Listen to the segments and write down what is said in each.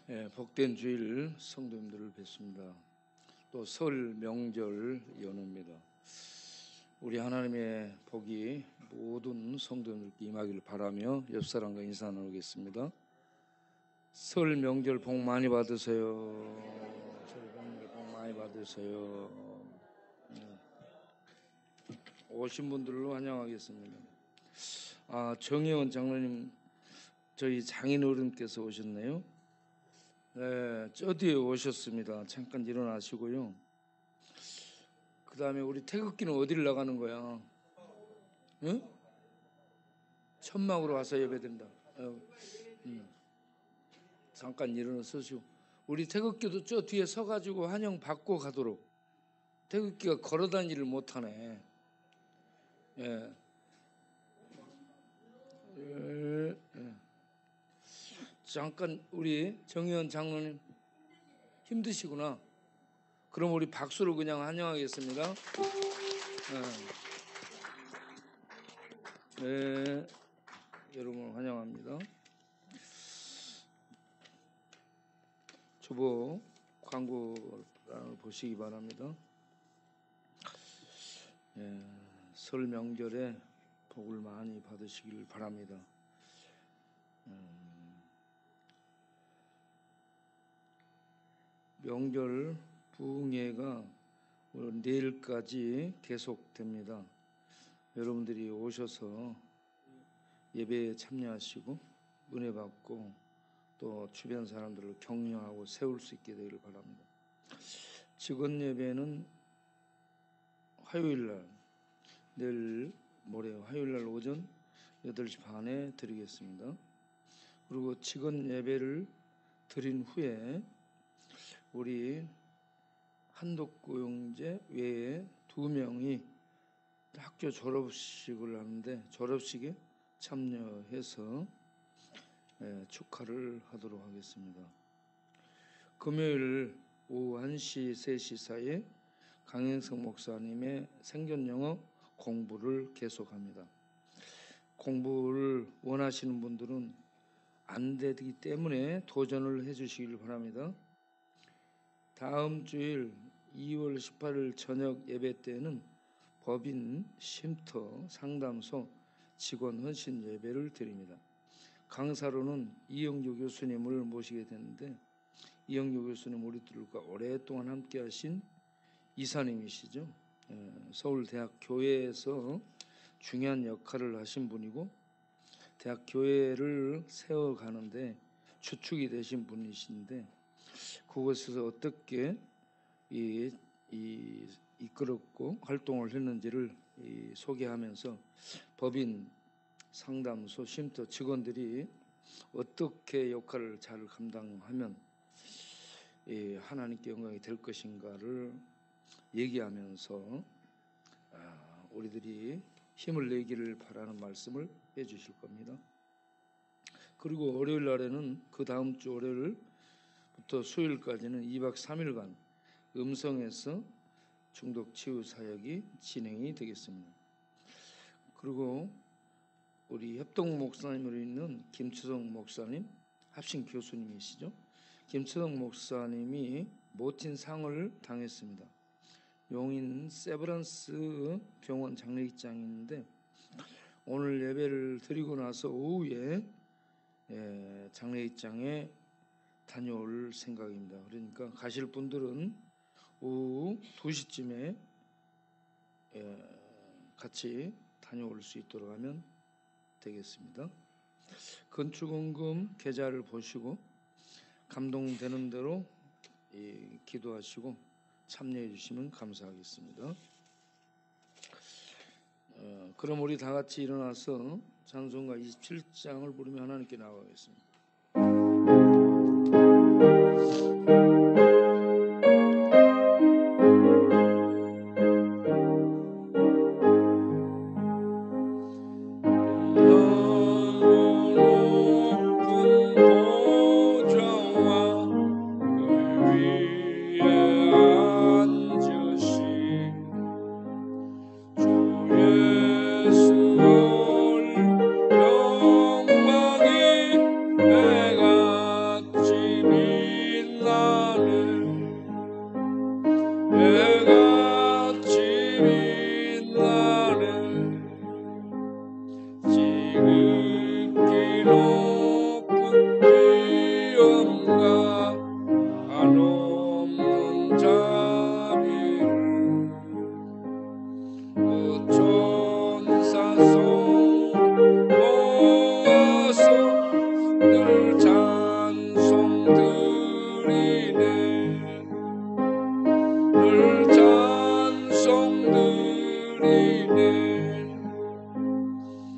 복된 주일 성도님들을 뵙습니다. 또 설 명절 연휴입니다. 우리 하나님의 복이 모든 성도님들께 임하기를 바라며 옆사람과 인사 나누겠습니다. 설 명절 복 많이 받으세요. 설 명절 복 많이 받으세요. 오신 분들로 환영하겠습니다. 정혜원 장로님, 저희 장인어른께서 오셨네요. 네, 저 뒤에 오셨습니다. 잠깐 일어나시고요. 그 다음에 우리 태극기는 어디를 나가는 거야? 응? 천막으로 와서 예배드린다. 잠깐 일어나서시고, 우리 태극기도 저 뒤에 서가지고 환영 받고 가도록. 태극기가 걸어다니를 못하네. 잠깐 우리 정의원 장로님 힘드시구나. 그럼 우리 박수로 그냥 환영하겠습니다. 네, 여러분 환영합니다. 주보 광고를 보시기 바랍니다. 설 명절에 복을 많이 받으시길 바랍니다. 명절 부흥회가 내일까지 계속됩니다. 여러분들이 오셔서 예배에 참여하시고 은혜 받고 또 주변 사람들을 격려하고 세울 수 있게 되기를 바랍니다. 직원 예배는 화요일날, 내일 모레 화요일날 오전 8시 반에 드리겠습니다. 그리고 직원 예배를 드린 후에 우리 한독고용제 외에 2명이 학교 졸업식을 하는데 졸업식에 참여해서 축하를 하도록 하겠습니다. 금요일 오후 1시, 3시 사이에 강행석 목사님의 생존영어 공부를 계속합니다. 공부를 원하시는 분들은 안 되기 때문에 도전을 해주시길 바랍니다. 다음 주일 2월 18일 저녁 예배 때는 법인 쉼터 상담소 직원 헌신 예배를 드립니다. 강사로는 이영조 교수님을 모시게 되는데 이영조 교수님 우리들과 오랫동안 함께 하신 이사님이시죠. 서울대학 교회에서 중요한 역할을 하신 분이고 대학 교회를 세워가는데 주축이 되신 분이신데 그곳에서 어떻게 이끌었고 활동을 했는지를 소개하면서 법인 상담소 쉼터 직원들이 어떻게 역할을 잘 감당하면 하나님께 영광이 될 것인가를 얘기하면서 우리들이 힘을 내기를 바라는 말씀을 해주실 겁니다. 그리고 월요일 날에는 그 다음 주 월요일부터 수요일까지는 2박 3일간 음성에서 중독 치유 사역이 진행이 되겠습니다. 그리고 우리 협동 목사님으로 있는 김추성 목사님, 합신 교수님이시죠. 김추성 목사님이 모친 상을 당했습니다. 용인 세브란스 병원 장례식장인데 오늘 예배를 드리고 나서 오후에 장례식장에 다녀올 생각입니다. 그러니까 가실 분들은 오후 2시쯤에 같이 다녀올 수 있도록 하면 되겠습니다. 건축원금 계좌를 보시고 감동되는 대로 기도하시고 참여해 주시면 감사하겠습니다. 그럼 우리 다 같이 일어나서 찬송가 27장을 부르며 하나님께 나아가겠습니다. 영광이 지극히 높은 귀엄과 한없는 자비를 천사성 모아서 늘 찬송 드리네 늘 찬송 드리네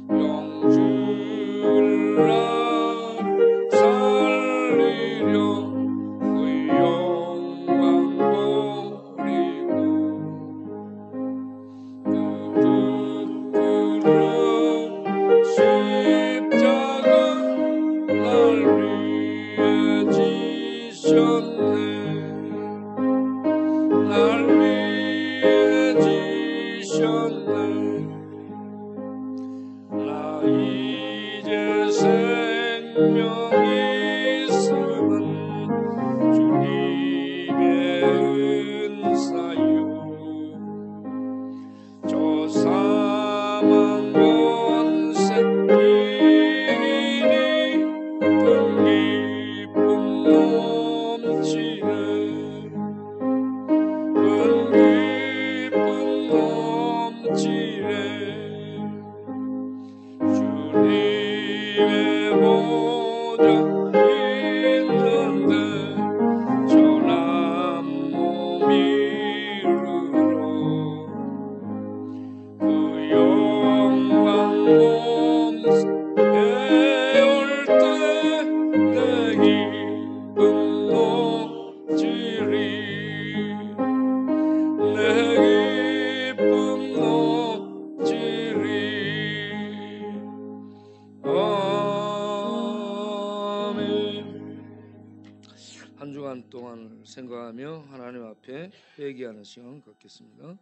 영주를 나를 살리려 그 영광 버리고 그 부끄러운 십자가 날 위해 지셨네 날 위해 지셨네 나 이제 생명이 있음은 주님의 은사요 저 사망 권세 이기니 큰 기쁨 넘치네 큰 기쁨 넘치네 주님의 보좌 있는데 전한 몸 이루러 그 영광 몸 배울 때 내 기쁨 넘치리 내 기쁨 넘치리 아멘. 한 주간 동안 생각하며 하나님 앞에 회개하는 시간 갖겠습니다.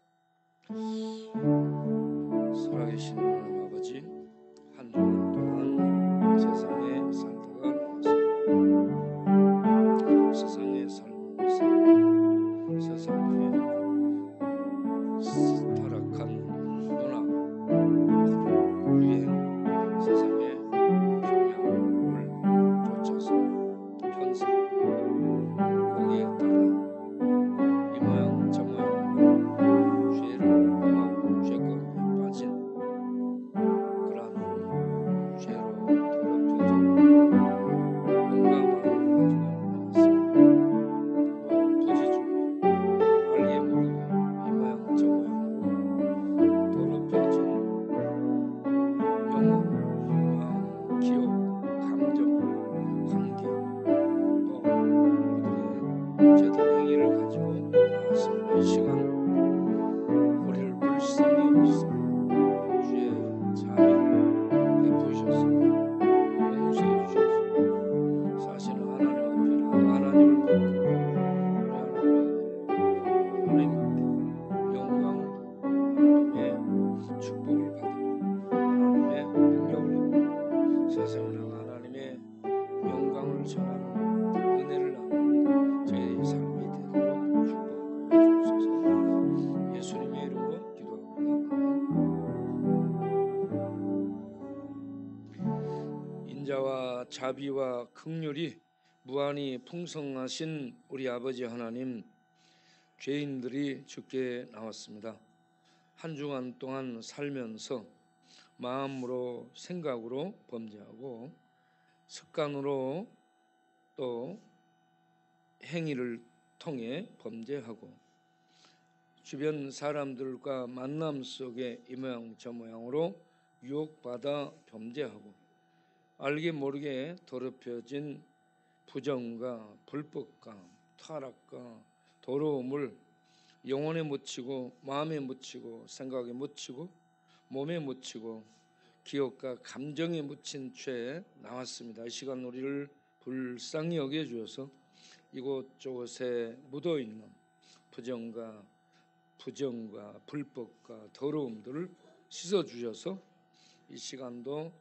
살아계신 하나님 아버지 한 주간 동안 세상에 살다가 나왔습니다. 세상에 살면서 세상의 타락한 문화 유행 세상의 경향을 쫓아서 편승 거기에 따라 이 모양 저 모양으로 죄를 범하고 죄 가운데 빠진 그러한 죄로 더럽혀진 용감함을 가지고 나왔습니다. 부지중에 알게 모르게 이 모양 저 모양으로 더럽혀진 영혼, 마음, 기억, 감정, 관계 또 우리들의 죄된 행위를 가지고 나왔습니다. 이 시간 우리를 불쌍히 여기시고 주의 자비를 베푸셔서 용서해 주셔서 사실은 하나님 앞에 하나님을 믿고 우리 하나님께 영광을 하나님의 축복을 받으며 하나님의 능력을 입고 세상을 향한 하나님의 영광을 전하는 은혜를 나누는 저희의 삶이 되도록 축복하여 주옵소서. 예수님의 이름으로 기도합니다. 인자와 자비와 긍휼이 무한히 풍성하신 우리 아버지 하나님, 죄인들이 주께 나왔습니다. 한 주간 동안 살면서 마음으로 생각으로 범죄하고 습관으로 또 행위를 통해 범죄하고 주변 사람들과 만남 속에 이 모양 저 모양으로 유혹받아 범죄하고 알게 모르게 더럽혀진 부정과 불법과 타락과 더러움을 영혼에 묻히고 마음에 묻히고 생각에 묻히고 몸에 묻히고 기억과 감정에 묻힌 죄에 나왔습니다. 이 시간 우리를 불쌍히 여겨주어서 이곳저곳에 묻어있는 부정과 불법과 더러움들을 씻어주셔서 이 시간도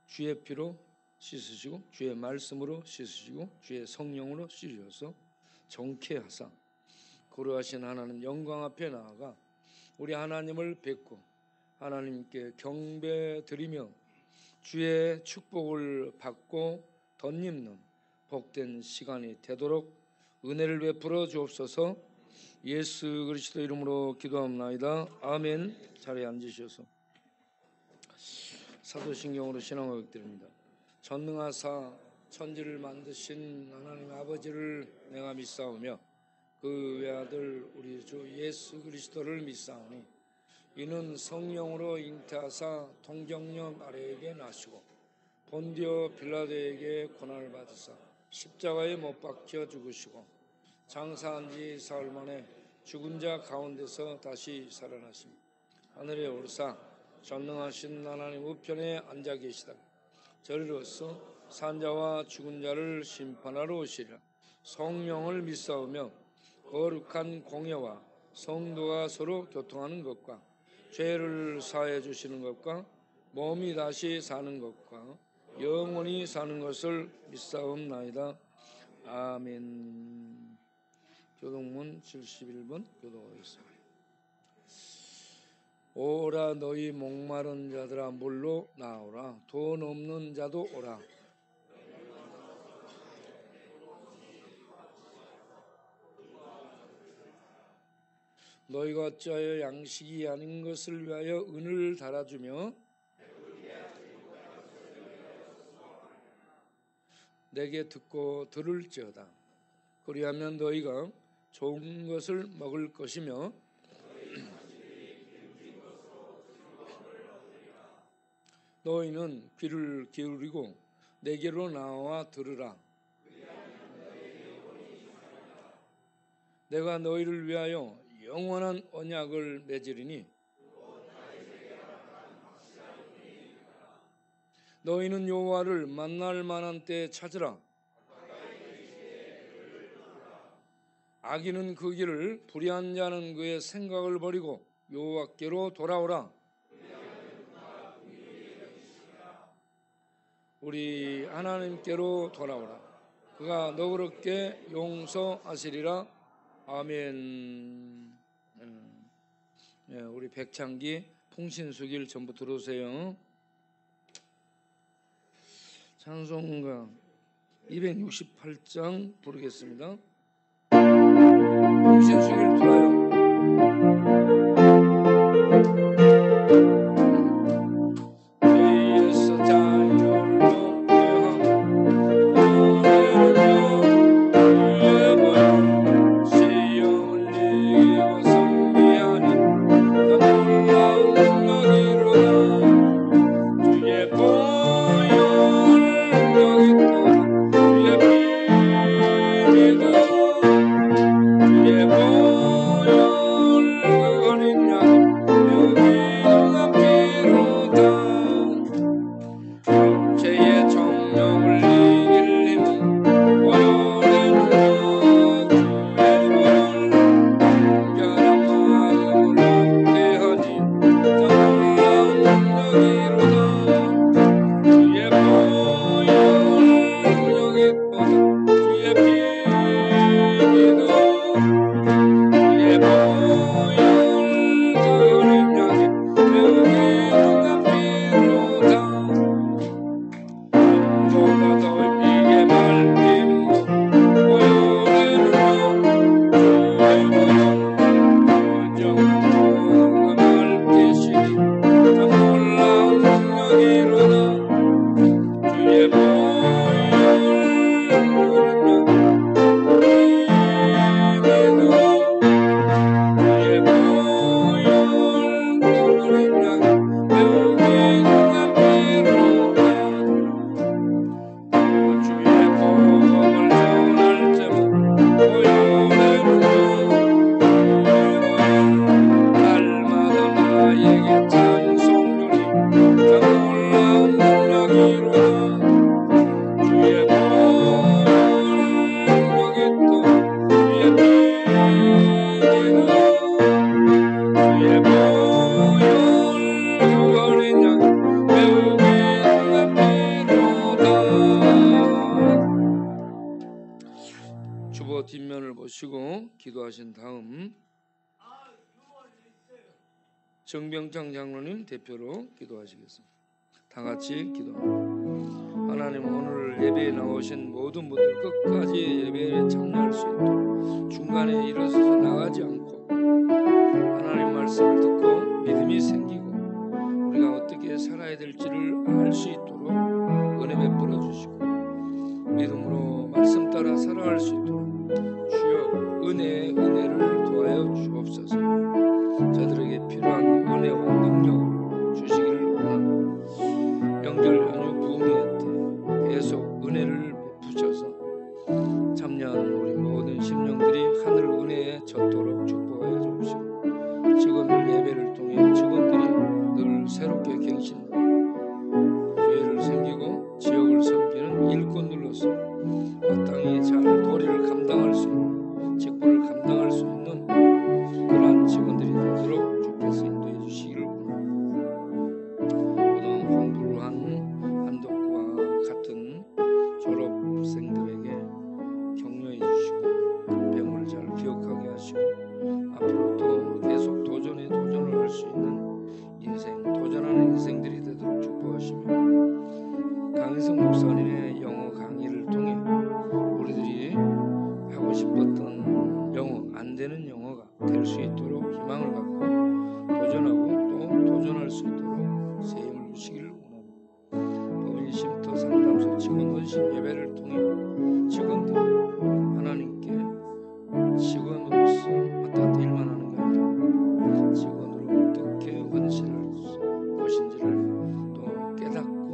주의 피로 씻으시고 주의 말씀으로 씻으시고 주의 성령으로 씻으셔서 정케하사 거룩하신 하나님 영광 앞에 나아가 우리 하나님을 뵙고 하나님께 경배드리며 주의 축복을 받고 덧입는 복된 시간이 되도록 은혜를 베풀어 주옵소서. 예수 그리스도 이름으로 기도합나이다. 아멘. 자리에 앉으셔서 사도신경으로 신앙고백 드립니다. 전능하사 천지를 만드신 하나님 아버지를 내가 믿사오며 그 외아들 우리 주 예수 그리스도를 믿사오니 이는 성령으로 잉태하사 통정녀 마리아에게 나시고 본디오 빌라도에게 고난을 받으사 십자가에 못 박혀 죽으시고 장사한 지 사흘 만에 죽은 자 가운데서 다시 살아나시니 하늘에 오르사 전능하신 하나님 우편에 앉아 계시다. 저리로서 산자와 죽은 자를 심판하러 오시리라. 성령을 믿사오며 거룩한 공예와 성도가 서로 교통하는 것과 죄를 사해 주시는 것과 몸이 다시 사는 것과 영원히 사는 것을 믿사옵나이다. 아멘. 교동문 71번 교도하겠습니다. 오라 너희 목마른 자들아 물로 나오라. 돈 없는 자도 오라. 너희가 어찌하여 양식이 아닌 것을 위하여 은을 달아주며 내게 듣고 들을지어다. 그리하면 너희가 좋은 것을 먹을 것이며 너희는 귀를 기울이고 내게로 나와 들으라. 내가 너희를 위하여 영원한 언약을 맺으리니 너희는 여호와를 만날 만한 때에 찾으라. 악인은 그 길을, 불의한 자는 그의 생각을 버리고 여호와께로 돌아오라. 우리 하나님께로 돌아오라. 그가 너그럽게 용서하시리라. 아멘. 우리 백창기 풍신수길 전부 들어오세요. 찬송가 268장 부르겠습니다. 풍신수길 들어요. 뒷면을 보시고 기도하신 다음 정병창 장로님 대표로 기도하시겠습니다. 다 같이 기도합니다. 하나님, 오늘 예배에 나오신 모든 분들 끝까지 예배에 참여할 수 있도록 중간에 일어서서 나가지 않고 하나님 말씀을 듣고 믿음이 생기고 우리가 어떻게 살아야 될지를 알 수 있도록 은혜 베풀어 주시고 믿음으로 말씀 따라 살아갈 수 있도록 주여 은혜를 도하여 주옵소서. 저들에게 필요한 은혜와 능력을 주시기를 원합니다. 명절 연휴 부흥회 때 계속 은혜를 베푸셔서 참여하는 우리 모든 심령들이 하늘 은혜에 젖도록 축복하여 주옵시고 직원들 예배를 통해 직원들이 늘 새롭게 갱신하고 교회를 섬기고 지역을 섬기는 일꾼들로서 마땅히 잘 도리를 감당할 수 있는 직분을 감당할 수 있는 그러한 직원들이 되도록 주께서 인도해 주시기를 원합니다. 그동안 공부를 한 한독과 같은 졸업생들에게 격려해 주시고 배움을 잘 기억하게 하시고 앞으로 또 계속 도전을 할 수 있는 인생, 도전하는 인생들이 되도록 축복하시며 강희성 목사님의 영어 강의를 통해 우리들이 하고 싶었던 영어, 안 되는 영어가 될 수 있도록 희망을 갖고 도전하고 또 도전할 수 있도록 새 힘을 주시기를 원합니다. 법인 쉼터 상담소 직원 헌신 예배를 통해 직원들이 하나님께 직원으로서 왔다 갔다 일만 하는 게 아니라 직원으로 어떻게 헌신할 것인지를 또 깨닫고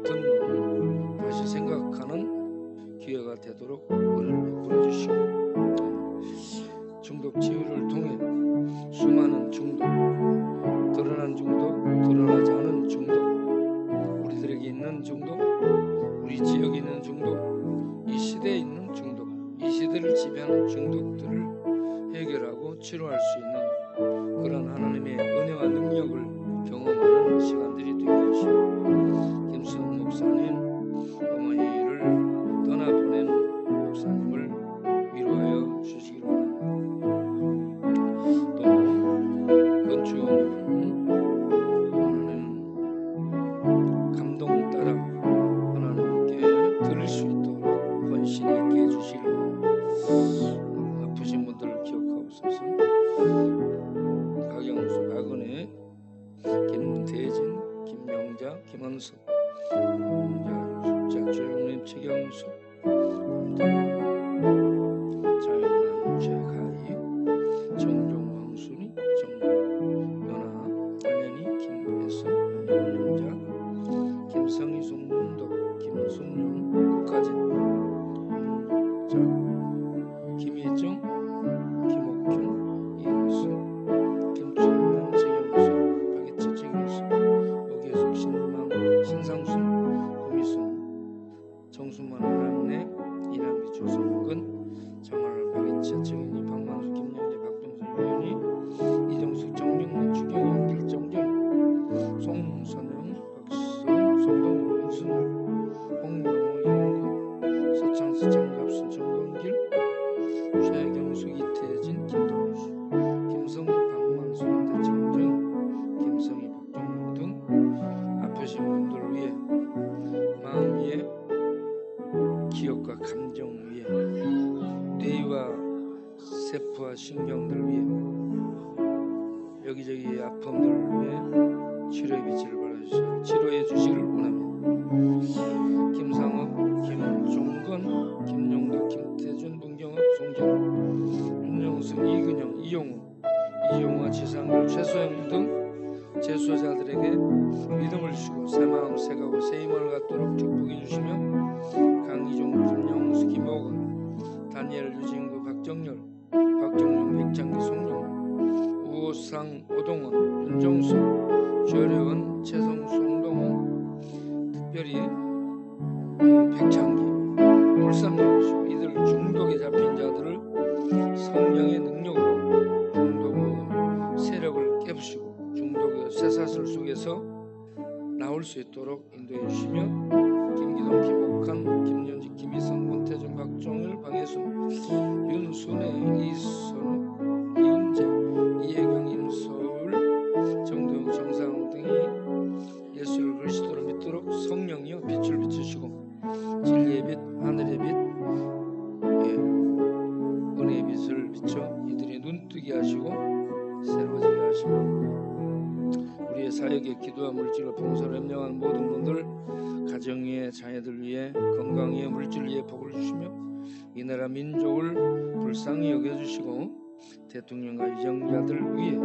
듣는 다시 생각하는 기회가 되도록 은혜를 베풀어 주시고 중독 치유를 통해 수많은 중독, 드러난 중독, 드러나지 않은 중독, 우리들에게 있는 중독, 우리 지역에 있는 중독, 이 시대에 있는 중독, 이 시대를 지배하는 중독들을 해결하고 치료할 수 있는 그런 하나님의 은혜와 능력을 경험하는 시간들이 되게 하시고 김수영 목사님 어머니를 떠나보낸 목사님을 위로하여 주시기를 원합니다. 또 건축원은 감동 따라 하나님께 들을 수 있도록 헌신이 있게 해주시기를 원합니다. 아프신 분들을 기억하옵소서. 박영수, 박은혜, 김대진, 김명자, 김원석, 자, 조영림, 최경수, 자연남, 최가희, 정종, 황순이, 정연아, 안현이, 김혜선, 안현영자, 김성희, 송문덕, 김순용, 국가진, 자, 김혜정, 김옥균, 이은수, 김춘남, 최경수, 박예채, 최경수, 오계숙, 신망, 신상순, 고미순, 정수만, 하람내, 이남기, 조성근, 정할, 박예채, 최경희, 박만수, 김영재, 박동선, 유현이, 이정숙, 정영문, 추경영, 길정정, 송선영, 박수은, 송동우, 윤순열, 홍명호, 이영리, 서창수, 장갑순, 정건길, 최경수, 이태진, 김동수, 김성희, 박만수, 현대정정, 김성희, 박정무 등 아프신 분들을 위해 마음 위에 기억과 감정 위에 뇌와 세포와 신경들 위해 여기저기 아픔들을 위해 치료의 빛을 발하셔서 치료해 주시기를 원합니다. 김상업, 김종건, 김용덕, 김태준, 문경업, 송재로, 윤영순, 이근영, 이용화, 지상렬, 최소영 등 재수자들에게 믿음을 주시고 새마음 새가고 새힘을 갖도록 축복해 주시며 강희종, 김영수, 김호건, 다니엘, 유진구, 박정열, 박정용, 백창기, 송영, 우호상, 오동원, 윤정수, 조려원, 최성수, 홍동원, 특별히 백창기, 불삼령이시고 이들 중독에 잡힌 자들을 성령의 능력으로 중독의 세력을 깨부시고 중독의 쇠사슬 속에서 나올 수 있도록 인도해 주시며 김기동, 김옥한, 김연직, 김희성, 문태준, 박종일, 방혜순, 윤순애, 이선우, 이은재, 이혜경, 임서울, 정도영, 정상훈 등이 예수를 있도록 성령이여 빛을 비추시고 진리의 빛, 하늘의 빛, 은혜의 빛을 비춰 이들의 눈뜨게 하시고 새로워지게 하시고 우리의 사역에 기도와 물질과 봉사를 협력하는 모든 분들 가정 위에 자녀들 위해 건강 위에 물질 위에 복을 주시며 이 나라 민족을 불쌍히 여겨주시고 대통령과 위정자들 위에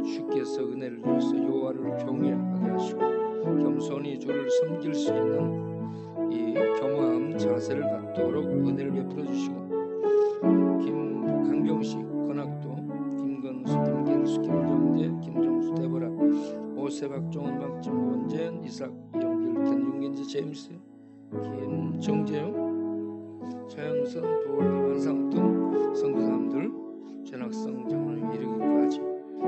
주께서 은혜를 주셔서 여호와를 경외하게 하시고 겸손히 주를 섬길 수 있는 이 겸허한 자세를 갖도록 은혜를 베풀어 주시고 강병식, 권학도, 김건수, 김길수, 김정재, 김정수, 대보라, 오세박, 종원, 박정우, 원재현, 이삭, 이영길, ken윤gen지, 제임스, 김정재용, 차영선, 보월, 완상등 성도사람들 전학성 장로님 이르기까지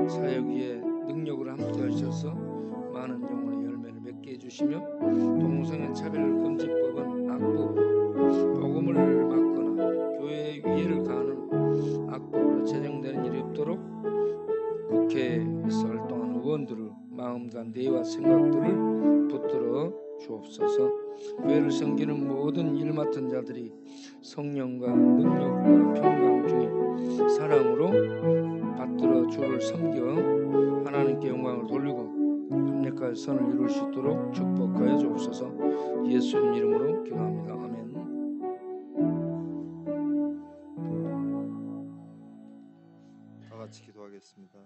사역 위에 능력으로 함께 하셔서 많은 영혼의 열매를 맺게 해주시며 동성애 차별 금지법은 악법으로 복음을 막거나 교회의 위해를 가하는 악법으로 제정되는 일이 없도록 국회에서 활동하는 의원들을 마음과 뇌와 생각들을 붙들어 주옵소서. 교회를 섬기는 모든 일 맡은 자들이 성령과 능력과 평강 중에 사랑으로 받들어 주를 섬겨 하나님께 영광을 돌리고 합력하여 선을 이룰 수 있도록 축복하여 주옵소서. 예수님 이름으로 기도합니다. 아멘. 다 같이 기도하겠습니다.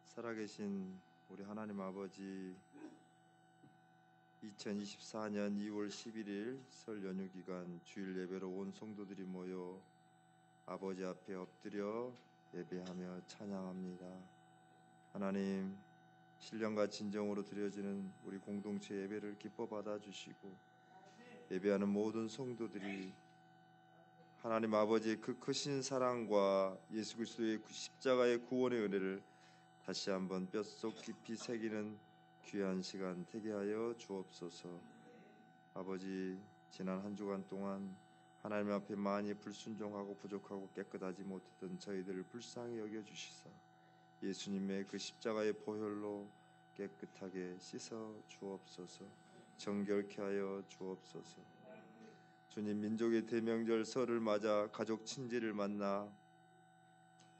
살아계신 우리 하나님 아버지, 2024년 2월 11일 설 연휴 기간 주일 예배로 온 성도들이 모여 아버지 앞에 엎드려 예배하며 찬양합니다. 하나님, 신령과 진정으로 드려지는 우리 공동체 예배를 기뻐 받아주시고 예배하는 모든 성도들이 하나님 아버지의 그 크신 사랑과 예수 그리스도의 십자가의 구원의 은혜를 다시 한번 뼛속 깊이 새기는 귀한 시간 되게 하여 주옵소서. 아버지, 지난 한 주간 동안 하나님 앞에 많이 불순종하고 부족하고 깨끗하지 못했던 저희들을 불쌍히 여겨주시사 예수님의 그 십자가의 보혈로 깨끗하게 씻어 주옵소서. 정결케 하여 주옵소서. 주님, 민족의 대명절 설을 맞아 가족 친지를 만나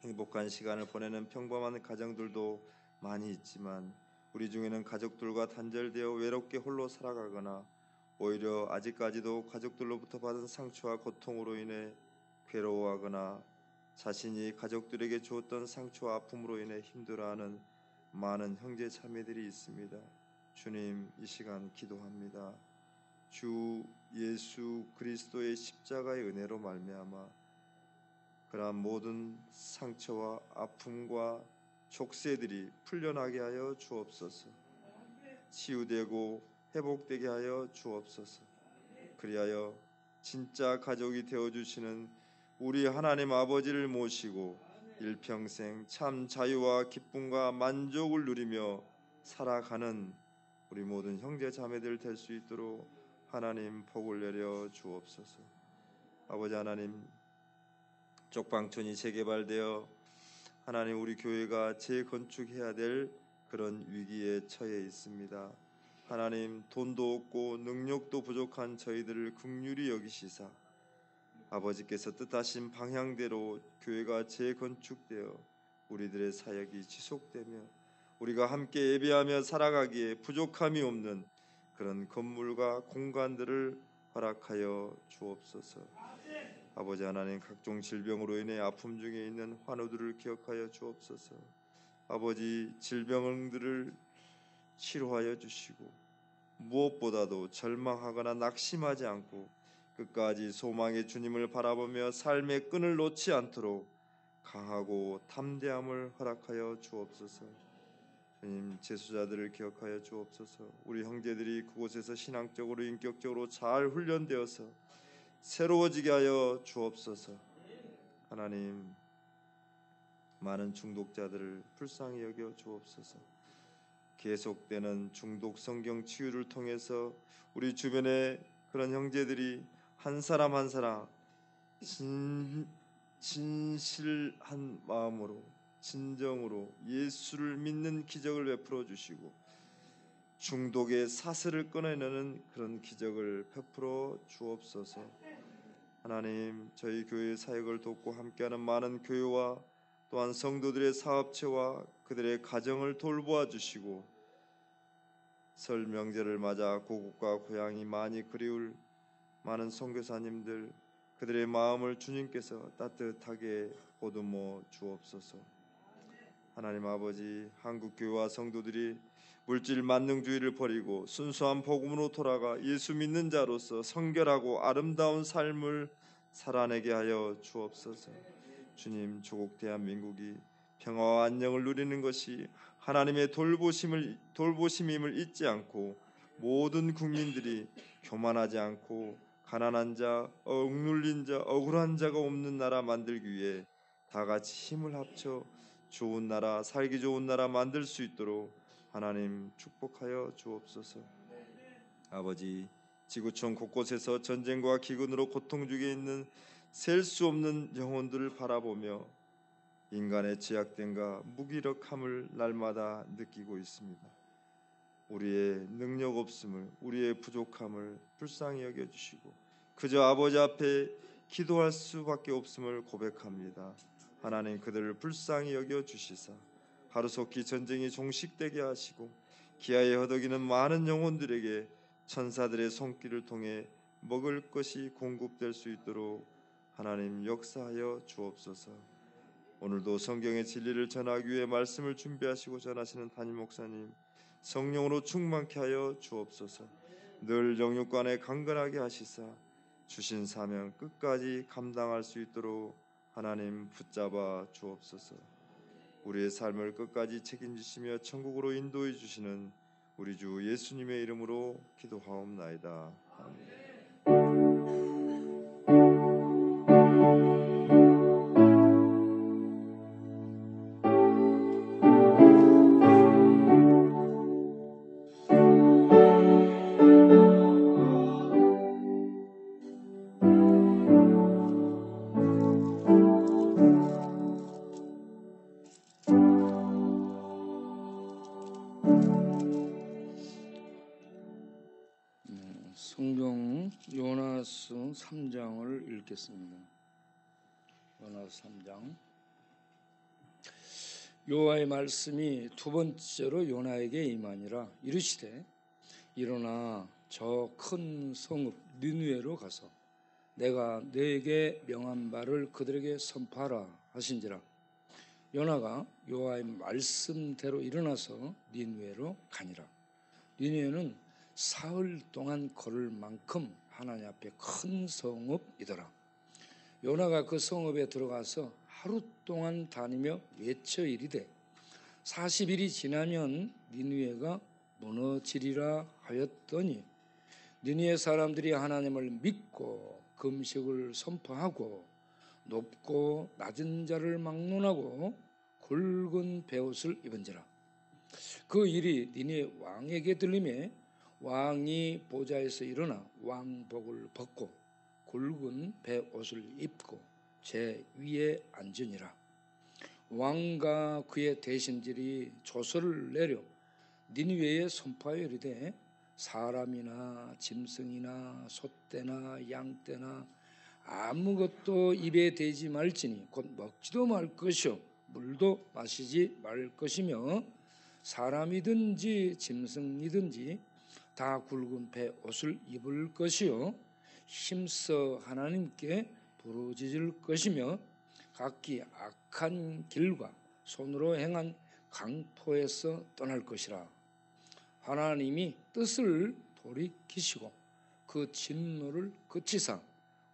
행복한 시간을 보내는 평범한 가정들도 많이 있지만 우리 중에는 가족들과 단절되어 외롭게 홀로 살아가거나 오히려 아직까지도 가족들로부터 받은 상처와 고통으로 인해 괴로워하거나 자신이 가족들에게 주었던 상처와 아픔으로 인해 힘들어하는 많은 형제 자매들이 있습니다. 주님, 이 시간 기도합니다. 주 예수 그리스도의 십자가의 은혜로 말미암아 그러한 모든 상처와 아픔과 족쇄들이 풀려나게 하여 주옵소서. 치유되고 회복되게 하여 주옵소서. 그리하여 진짜 가족이 되어주시는 우리 하나님 아버지를 모시고 일평생 참 자유와 기쁨과 만족을 누리며 살아가는 우리 모든 형제 자매들 될 수 있도록 하나님 복을 내려 주옵소서. 아버지 하나님, 쪽방촌이 재개발되어 하나님 우리 교회가 재건축해야 될 그런 위기에 처해 있습니다. 하나님, 돈도 없고 능력도 부족한 저희들을 긍휼히 여기시사 아버지께서 뜻하신 방향대로 교회가 재건축되어 우리들의 사역이 지속되며 우리가 함께 예배하며 살아가기에 부족함이 없는 그런 건물과 공간들을 허락하여 주옵소서. 아버지 하나님, 각종 질병으로 인해 아픔 중에 있는 환우들을 기억하여 주옵소서. 아버지, 질병들을 치료하여 주시고 무엇보다도 절망하거나 낙심하지 않고 끝까지 소망의 주님을 바라보며 삶의 끈을 놓지 않도록 강하고 담대함을 허락하여 주옵소서. 주님, 재수자들을 기억하여 주옵소서. 우리 형제들이 그곳에서 신앙적으로 인격적으로 잘 훈련되어서 새로워지게 하여 주옵소서. 하나님, 많은 중독자들을 불쌍히 여겨 주옵소서. 계속되는 중독 성경 치유를 통해서 우리 주변의 그런 형제들이 한 사람 한 사람 진실한 마음으로 진정으로 예수를 믿는 기적을 베풀어 주시고 중독의 사슬을 끊어내는 그런 기적을 베풀어 주옵소서. 하나님, 저희 교회 사역을 돕고 함께하는 많은 교회와 또한 성도들의 사업체와 그들의 가정을 돌보아 주시고, 설 명절을 맞아 고국과 고향이 많이 그리울 많은 선교사님들, 그들의 마음을 주님께서 따뜻하게 보듬어 주옵소서. 하나님 아버지, 한국 교회와 성도들이 물질 만능주의를 버리고 순수한 복음으로 돌아가 예수 믿는 자로서 성결하고 아름다운 삶을 살아내게 하여 주옵소서. 주님, 조국 대한민국이 평화와 안녕을 누리는 것이 하나님의 돌보심임을 잊지 않고 모든 국민들이 교만하지 않고 가난한 자, 억눌린 자, 억울한 자가 없는 나라 만들기 위해 다 같이 힘을 합쳐 좋은 나라, 살기 좋은 나라 만들 수 있도록 하나님 축복하여 주옵소서. 아버지, 지구촌 곳곳에서 전쟁과 기근으로 고통 중에 있는 셀 수 없는 영혼들을 바라보며 인간의 죄악됨과 무기력함을 날마다 느끼고 있습니다. 우리의 능력 없음을, 우리의 부족함을 불쌍히 여겨주시고 그저 아버지 앞에 기도할 수밖에 없음을 고백합니다. 하나님, 그들을 불쌍히 여겨주시사 하루속히 전쟁이 종식되게 하시고 기아에 허덕이는 많은 영혼들에게 천사들의 손길을 통해 먹을 것이 공급될 수 있도록 하나님 역사하여 주옵소서. 오늘도 성경의 진리를 전하기 위해 말씀을 준비하시고 전하시는 담임 목사님, 성령으로 충만케 하여 주옵소서. 늘 영육간에 강건하게 하시사 주신 사명 끝까지 감당할 수 있도록 하나님 붙잡아 주옵소서. 우리의 삶을 끝까지 책임지시며 천국으로 인도해 주시는 우리 주 예수님의 이름으로 기도하옵나이다. 아멘. 성경 요나서 3장을 읽겠습니다. 요나서 3장. 여호와의 말씀이 두 번째로 요나에게 임하니라. 이르시되 일어나 저 큰 성읍 니느웨로 가서 내가 너에게 명한 바를 그들에게 선포하라 하신지라. 요나가 여호와의 말씀대로 일어나서 니느웨로 가니라. 니느웨는 사흘 동안 걸을 만큼 하나님 앞에 큰 성읍이더라. 요나가 그 성읍에 들어가서 하루 동안 다니며 외쳐 이르되 40일이 지나면 니느웨가 무너지리라 하였더니 니느웨 사람들이 하나님을 믿고 금식을 선포하고 높고 낮은 자를 막론하고 굵은 베옷을 입은지라. 그 일이 니느웨 왕에게 들리매 왕이 보좌에서 일어나 왕복을 벗고 굵은 베옷을 입고 제 위에 앉으니라. 왕과 그의 대신들이 조서를 내려 니느웨에 선포하여 이르되 사람이나 짐승이나 소떼나 양떼나 아무것도 입에 대지 말지니 곧 먹지도 말 것이요 물도 마시지 말 것이며 사람이든지 짐승이든지 다 굵은 베옷을 입을 것이요 힘써 하나님께 부르짖을 것이며 각기 악한 길과 손으로 행한 강포에서 떠날 것이라. 하나님이 뜻을 돌이키시고 그 진노를 그치사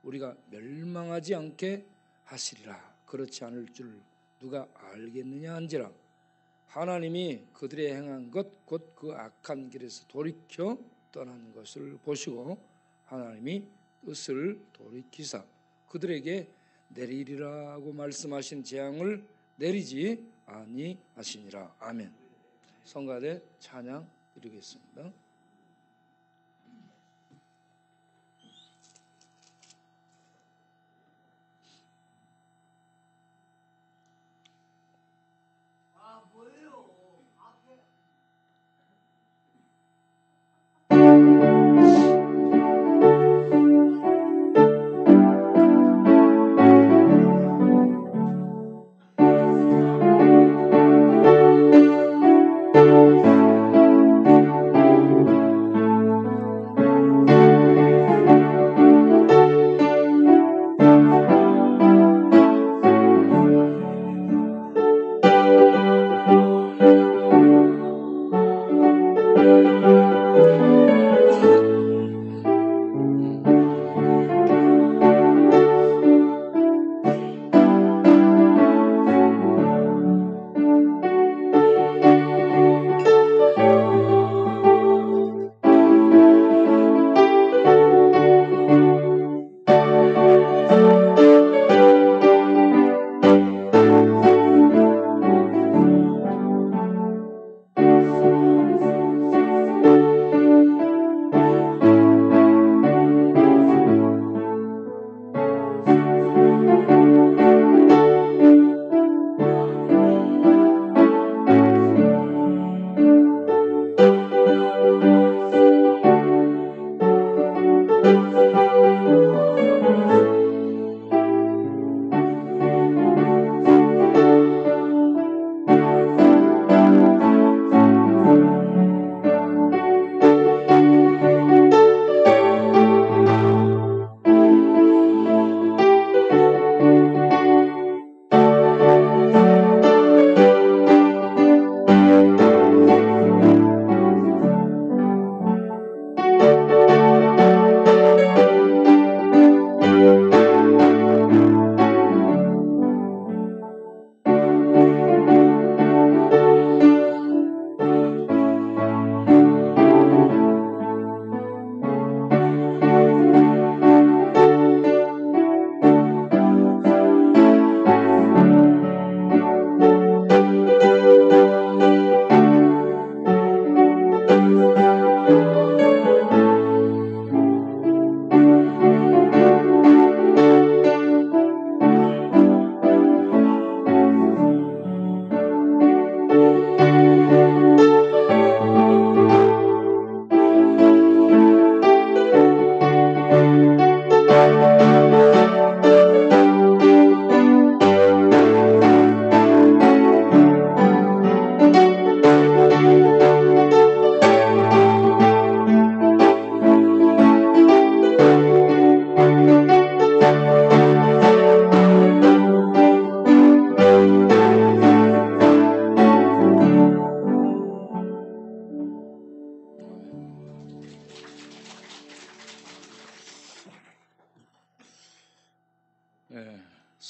우리가 멸망하지 않게 하시리라. 그렇지 않을 줄 누가 알겠느냐 한지라. 하나님이 그들의 행한 것 곧 그 악한 길에서 돌이켜 떠난 것을 보시고 하나님이 뜻을 돌이키사 그들에게 내리리라고 말씀하신 재앙을 내리지 아니하시니라. 아멘. 성가대 찬양 드리겠습니다.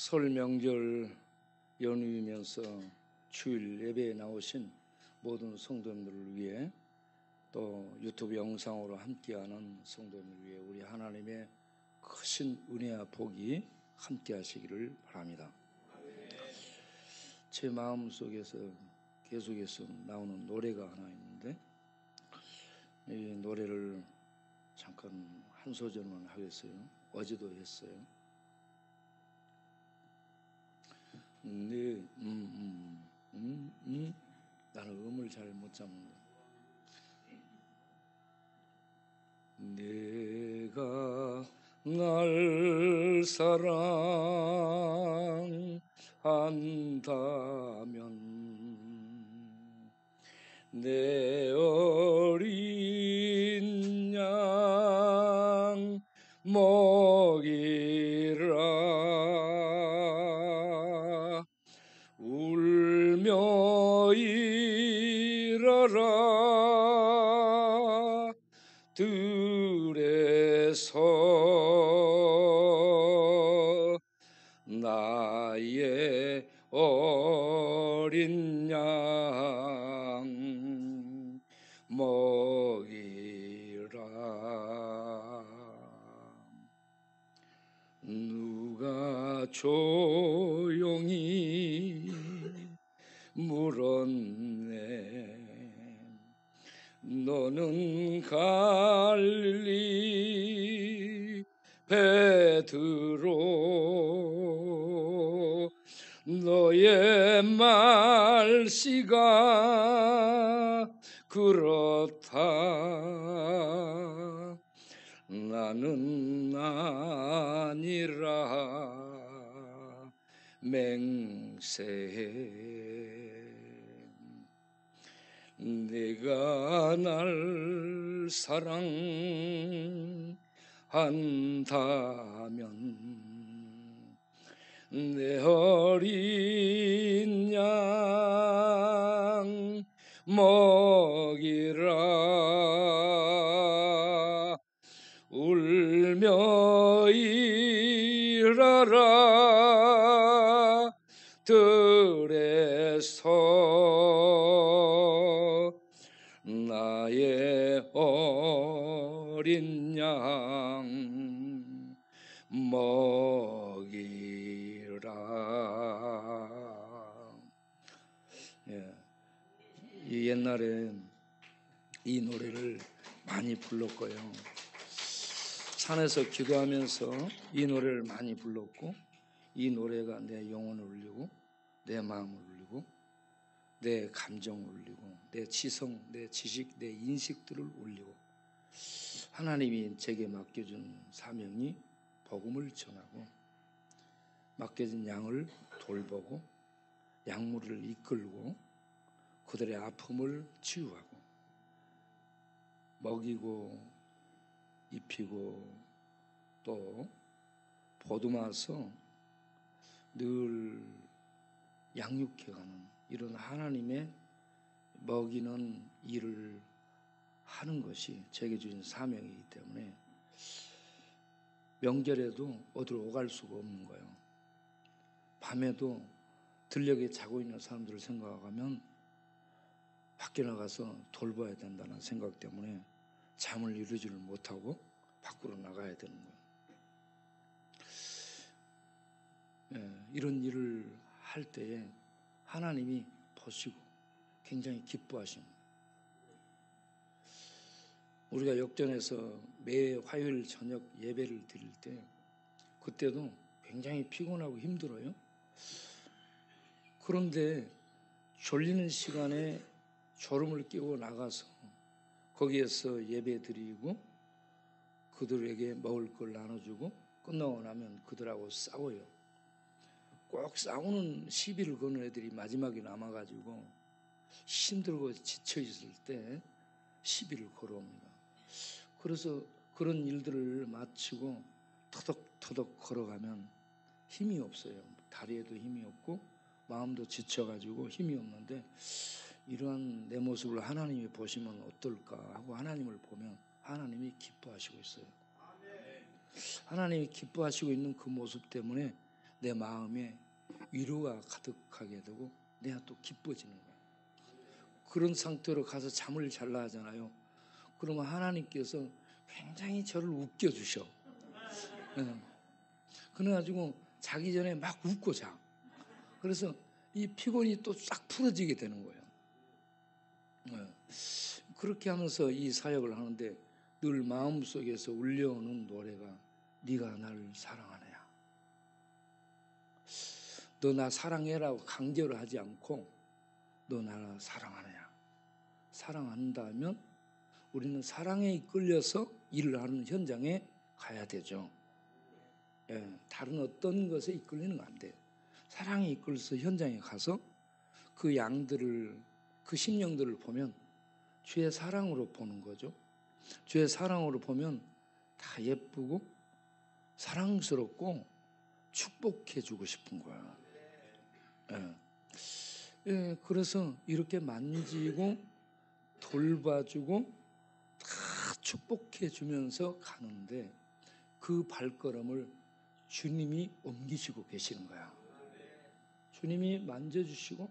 설 명절 연휴이면서 주일 예배에 나오신 모든 성도님들을 위해 또 유튜브 영상으로 함께하는 성도님을 위해 우리 하나님의 크신 은혜와 복이 함께하시기를 바랍니다. 제 마음속에서 계속해서 나오는 노래가 하나 있는데 이 노래를 잠깐 한 소절만 하겠어요. 어제도 했어요. 네, 나는 음을 잘 못 잡는다. 내가 날 사랑한다면 내 어린 양 먹이라 울며 일어라 들에서 나의 어린 양 먹이라. 누가 조용히 물었네. 너는 갈릴리 베드로 너의 말씨가 그렇다. 나는 아니라 맹세해. 네가 날 사랑한다면 내 어린 양 먹이라 울며 일어라 들에서 나의 어린 양 먹이라. 이 옛날에 이 노래를 많이 불렀고요. 산에서 기도하면서 이 노래를 많이 불렀고 이 노래가 내 영혼을 울리고 내 마음을 울리고 내 감정을 울리고 내 지성, 내 지식, 내 인식들을 울리고 하나님이 제게 맡겨준 사명이 복음을 전하고 맡겨진 양을 돌보고 양물을 이끌고 그들의 아픔을 치유하고 먹이고 입히고 또 보듬어서 늘 양육해가는 이런 하나님의 먹이는 일을 하는 것이 제게 주신 사명이기 때문에 명절에도 어디로 오갈 수가 없는 거예요. 밤에도 들녘에 자고 있는 사람들을 생각하면 밖에 나가서 돌봐야 된다는 생각 때문에 잠을 이루지를 못하고 밖으로 나가야 되는 거예요. 이런 일을 할 때에 하나님이 보시고 굉장히 기뻐하십니다. 우리가 역전해서 매 화요일 저녁 예배를 드릴 때 그때도 굉장히 피곤하고 힘들어요. 그런데 졸리는 시간에 졸음을 깨고 나가서 거기에서 예배 드리고 그들에게 먹을 걸 나눠주고 끝나고 나면 그들하고 싸워요. 꼭 싸우는 시비를 거는 애들이 마지막에 남아가지고 힘들고 지쳐있을 때 시비를 걸어옵니다. 그래서 그런 일들을 마치고 터덕터덕 걸어가면 힘이 없어요. 다리에도 힘이 없고 마음도 지쳐가지고 힘이 없는데 이러한 내 모습을 하나님이 보시면 어떨까 하고 하나님을 보면 하나님이 기뻐하시고 있어요. 하나님이 기뻐하시고 있는 그 모습 때문에 내 마음에 위로가 가득하게 되고 내가 또 기뻐지는 거예요. 그런 상태로 가서 잠을 잘라 하잖아요. 그러면 하나님께서 굉장히 저를 웃겨주셔. 그래가지고 자기 전에 막 웃고 자. 그래서 이 피곤이 또 싹 풀어지게 되는 거예요. 그렇게 하면서 이 사역을 하는데 늘 마음속에서 울려오는 노래가 네가 나를 사랑하느냐. 너 나 사랑해라고 강제로 하지 않고 너 나를 사랑하느냐. 사랑한다면 우리는 사랑에 이끌려서 일을 하는 현장에 가야 되죠. 다른 어떤 것에 이끌리는 거 안 돼요. 사랑에 이끌려서 현장에 가서 그 양들을, 그 심령들을 보면 주의 사랑으로 보는 거죠. 주의 사랑으로 보면 다 예쁘고 사랑스럽고 축복해 주고 싶은 거예요. 그래서 이렇게 만지고 돌봐주고 다 축복해 주면서 가는데 그 발걸음을 주님이 옮기시고 계시는 거야. 주님이 만져주시고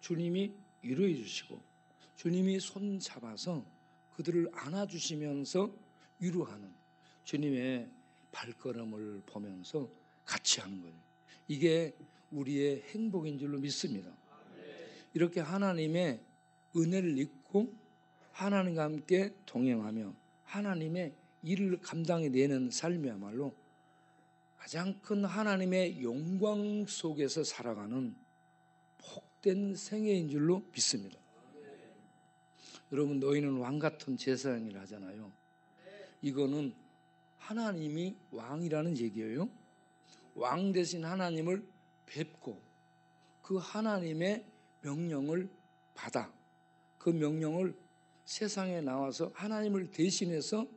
주님이 위로해 주시고 주님이 손 잡아서 그들을 안아주시면서 위로하는 주님의 발걸음을 보면서 같이 하는 거예요. 이게 우리의 행복인 줄로 믿습니다. 이렇게 하나님의 은혜를 입고 하나님과 함께 동행하며 하나님의 일을 감당해내는 삶이야말로 가장 큰 하나님의 영광 속에서 살아가는 복된 생애인 줄로 믿습니다. 여러분, 너희는 왕 같은 제사장이라 하잖아요. 이거는 하나님이 왕이라는 얘기예요. 왕 대신 하나님을 뵙고 그 하나님의 명령을 받아 그 명령을 세상에 나와서 하나님을 대신해서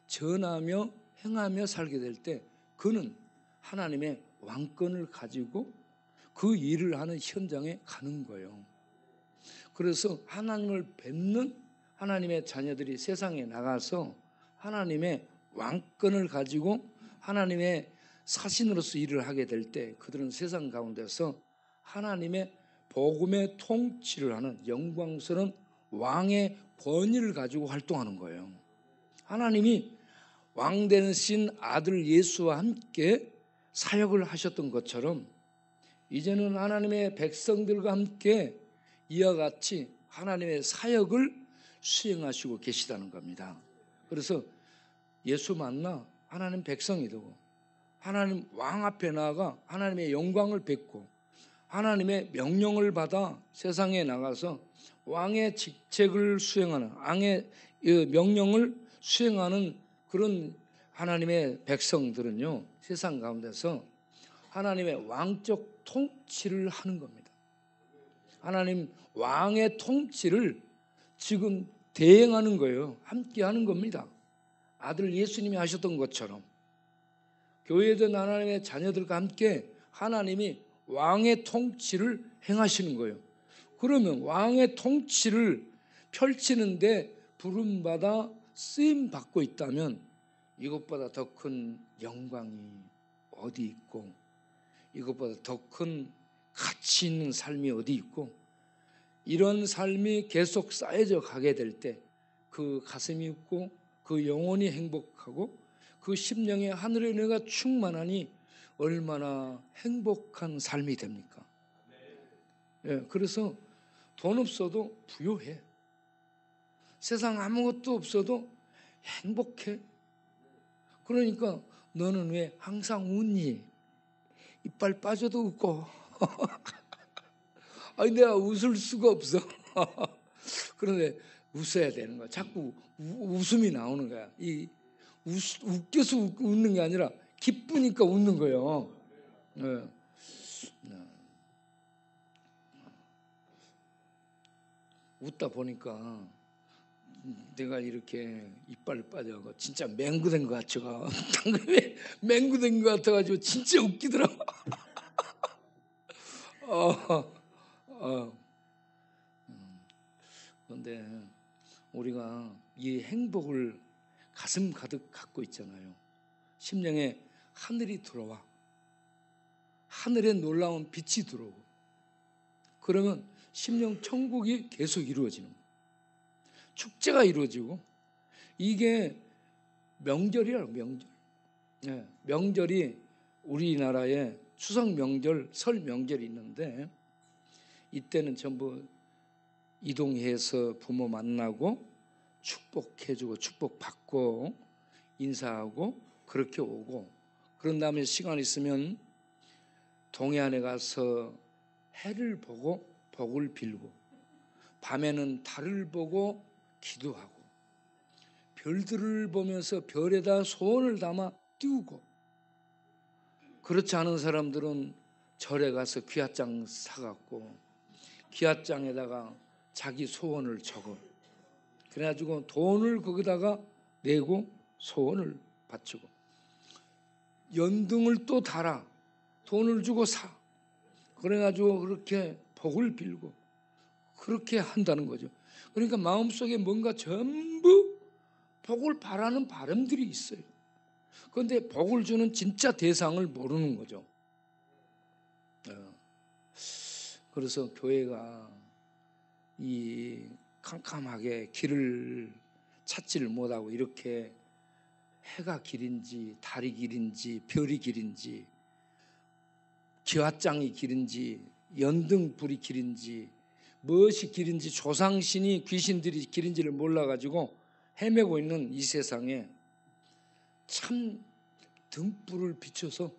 전하며 행하며 살게 될 때 그는 하나님의 왕권을 가지고 그 일을 하는 현장에 가는 거예요. 그래서 하나님을 뵙는 하나님의 자녀들이 세상에 나가서 하나님의 왕권을 가지고 하나님의 사신으로서 일을 하게 될 때 그들은 세상 가운데서 하나님의 복음의 통치를 하는 영광스러운 왕의 권위를 가지고 활동하는 거예요. 하나님이 왕 되신 아들 예수와 함께 사역을 하셨던 것처럼 이제는 하나님의 백성들과 함께 이와 같이 하나님의 사역을 수행하시고 계시다는 겁니다. 그래서 예수 만나 하나님 백성이 되고 하나님 왕 앞에 나아가 하나님의 영광을 뵙고 하나님의 명령을 받아 세상에 나가서 왕의 직책을 수행하는 왕의 명령을 수행하는 그런 하나님의 백성들은요, 세상 가운데서 하나님의 왕적 통치를 하는 겁니다. 하나님 왕의 통치를 지금 대행하는 거예요. 함께 하는 겁니다. 아들 예수님이 하셨던 것처럼 교회된 하나님의 자녀들과 함께 하나님이 왕의 통치를 행하시는 거예요. 그러면 왕의 통치를 펼치는데 부름받아 쓰임받고 있다면 이것보다 더 큰 영광이 어디 있고 이것보다 더 큰 가치 있는 삶이 어디 있고 이런 삶이 계속 쌓여져 가게 될 때 그 가슴이 웃고 그 영혼이 행복하고 그 심령에 하늘의 은혜가 충만하니 얼마나 행복한 삶이 됩니까? 그래서 돈 없어도 부유해. 세상 아무것도 없어도 행복해. 그러니까 너는 왜 항상 웃니? 이빨 빠져도 웃고. 아니 내가 웃을 수가 없어. 그런데 웃어야 되는 거야. 자꾸 웃음이 나오는 거야. 웃겨서 웃는 게 아니라 기쁘니까 웃는 거예요. 웃다 보니까 내가 이렇게 이빨 빠져가 진짜 맹구된 것 같죠. 당근에 맹구된 것 같아가지고 진짜 웃기더라고. 그런데 우리가 이 행복을 가슴 가득 갖고 있잖아요. 심령에 하늘이 들어와. 하늘에 놀라운 빛이 들어오고, 그러면 심령 천국이 계속 이루어지는 거예요. 축제가 이루어지고, 이게 명절이라고, 명절. 네, 명절이 우리나라에 추석 명절, 설 명절이 있는데, 이때는 전부 이동해서 부모 만나고 축복해주고 축복받고 인사하고 그렇게 오고, 그런 다음에 시간 있으면 동해안에 가서 해를 보고 복을 빌고, 밤에는 달을 보고 기도하고, 별들을 보면서 별에다 소원을 담아 띄우고, 그렇지 않은 사람들은 절에 가서 귀앗장 사갖고 귀앗장에다가 자기 소원을 적어, 그래가지고 돈을 거기다가 내고 소원을 바치고, 연등을 또 달아 돈을 주고 사, 그래가지고 그렇게 복을 빌고 그렇게 한다는 거죠. 그러니까 마음속에 뭔가 전부 복을 바라는 바람들이 있어요. 그런데 복을 주는 진짜 대상을 모르는 거죠. 그래서 교회가 이 캄캄하게 길을 찾지를 못하고, 이렇게 해가 길인지 달이 길인지 별이 길인지 기와장이 길인지 연등불이 길인지 무엇이 길인지 조상신이 귀신들이 길인지를 몰라가지고 헤매고 있는 이 세상에 참 등불을 비춰서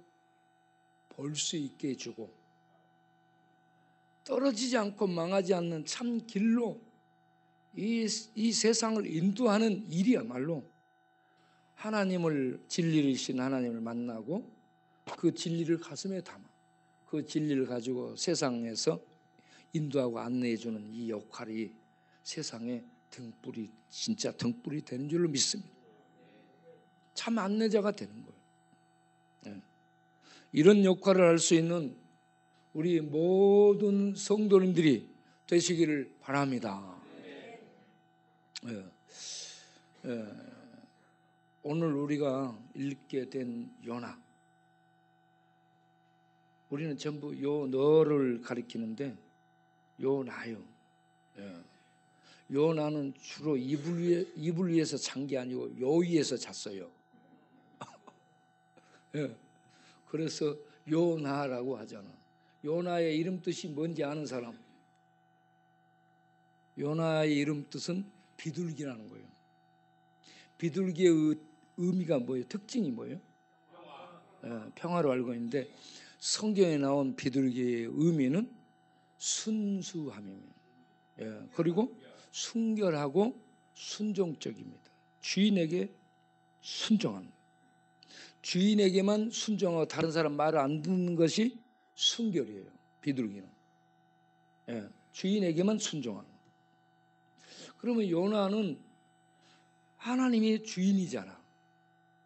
볼 수 있게 해주고, 떨어지지 않고 망하지 않는 참 길로 이 세상을 인도하는 일이야말로 하나님을, 진리이신 하나님을 만나고 그 진리를 가슴에 담아 그 진리를 가지고 세상에서 인도하고 안내해주는 이 역할이 세상에 등불이, 진짜 등불이 되는 줄로 믿습니다. 참 안내자가 되는 거예요. 이런 역할을 할 수 있는 우리 모든 성도님들이 되시기를 바랍니다. 오늘 우리가 읽게 된 요나, 우리는 전부 요 너를 가리키는데 요나요. 요나는 주로 이불 위에서 잔 게 아니고 요 위에서 잤어요. 그래서 요나라고 하잖아. 요나의 이름 뜻이 뭔지 아는 사람? 요나의 이름 뜻은 비둘기라는 거예요. 비둘기의 의미가 뭐예요? 특징이 뭐예요? 평화로 알고 있는데, 성경에 나온 비둘기의 의미는 순수함입니다. 그리고 순결하고 순종적입니다. 주인에게 순종합니다. 주인에게만 순종하고 다른 사람 말을 안 듣는 것이 순결이에요. 비둘기는 주인에게만 순종하는 거예요. 그러면 요나는 하나님이 주인이잖아.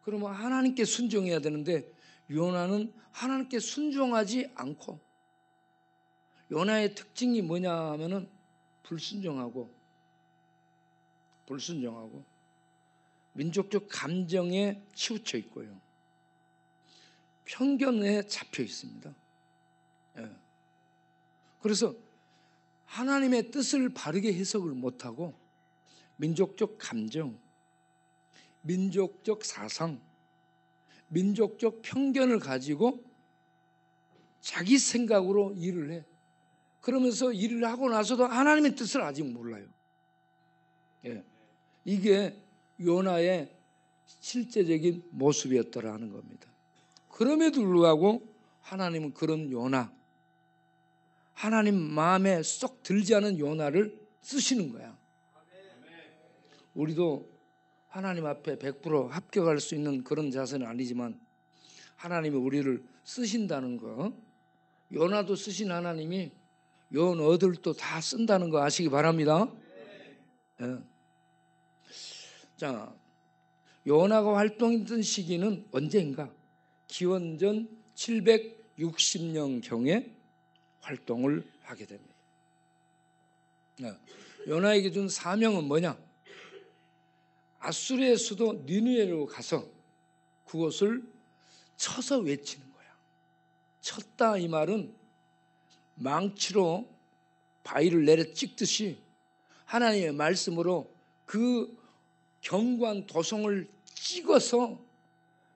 그러면 하나님께 순종해야 되는데 요나는 하나님께 순종하지 않고, 요나의 특징이 뭐냐 하면은 불순종하고 민족적 감정에 치우쳐 있고요, 편견에 잡혀 있습니다. 그래서 하나님의 뜻을 바르게 해석을 못하고 민족적 감정, 민족적 사상, 민족적 편견을 가지고 자기 생각으로 일을 해. 그러면서 일을 하고 나서도 하나님의 뜻을 아직 몰라요. 이게 요나의 실제적인 모습이었더라는 겁니다. 그럼에도 불구하고 하나님은 그런 요나, 하나님 마음에 쏙 들지 않은 요나를 쓰시는 거야. 우리도 하나님 앞에 100% 합격할 수 있는 그런 자세는 아니지만 하나님이 우리를 쓰신다는 거, 요나도 쓰신 하나님이 요 너들도 다 쓴다는 거 아시기 바랍니다. 자, 요나가 활동했던 시기는 언제인가? 기원전 760년경에 활동을 하게 됩니다. 요나에게 준 사명은 뭐냐? 아수르의 수도 니느웨로 가서 그곳을 쳐서 외치는 거야. 쳤다 이 말은 망치로 바위를 내려 찍듯이 하나님의 말씀으로 그 견고한 도성을 찍어서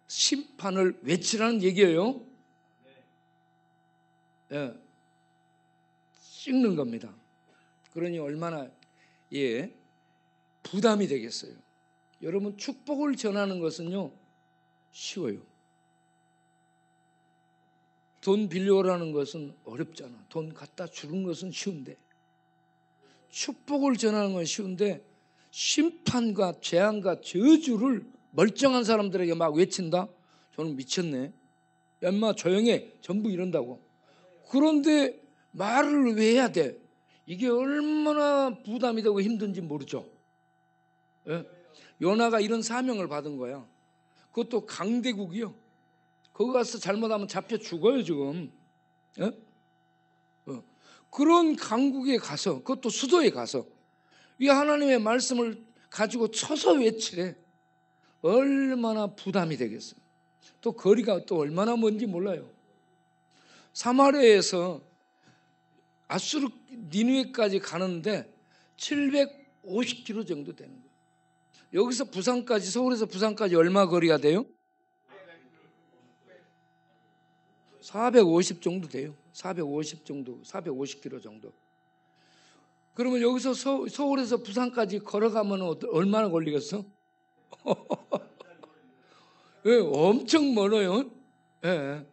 심판을 외치라는 얘기예요. 예, 찍는 겁니다. 그러니 얼마나 부담이 되겠어요. 여러분, 축복을 전하는 것은요 쉬워요. 돈 빌려오라는 것은 어렵잖아. 돈 갖다 주는 것은 쉬운데, 축복을 전하는 건 쉬운데 심판과 재앙과 저주를 멀쩡한 사람들에게 막 외친다? 저는 미쳤네. 야 인마 조용해. 전부 이런다고. 그런데 말을 왜 해야 돼? 이게 얼마나 부담이 되고 힘든지 모르죠. 예? 요나가 이런 사명을 받은 거야. 그것도 강대국이요. 거기 가서 잘못하면 잡혀 죽어요 지금. 예? 그런 강국에 가서, 그것도 수도에 가서 이 하나님의 말씀을 가지고 쳐서 외치래. 얼마나 부담이 되겠어요. 또 거리가 또 얼마나 먼지 몰라요. 사마리아에서 아수르 니느웨까지 가는데 750km 정도 되는 거예요. 여기서 부산까지, 서울에서 부산까지 얼마 거리가 돼요? 450 정도 돼요. 450 정도, 450km 정도. 그러면 여기서 서울에서 부산까지 걸어가면 얼마나 걸리겠어? 예, 엄청 멀어요. 예.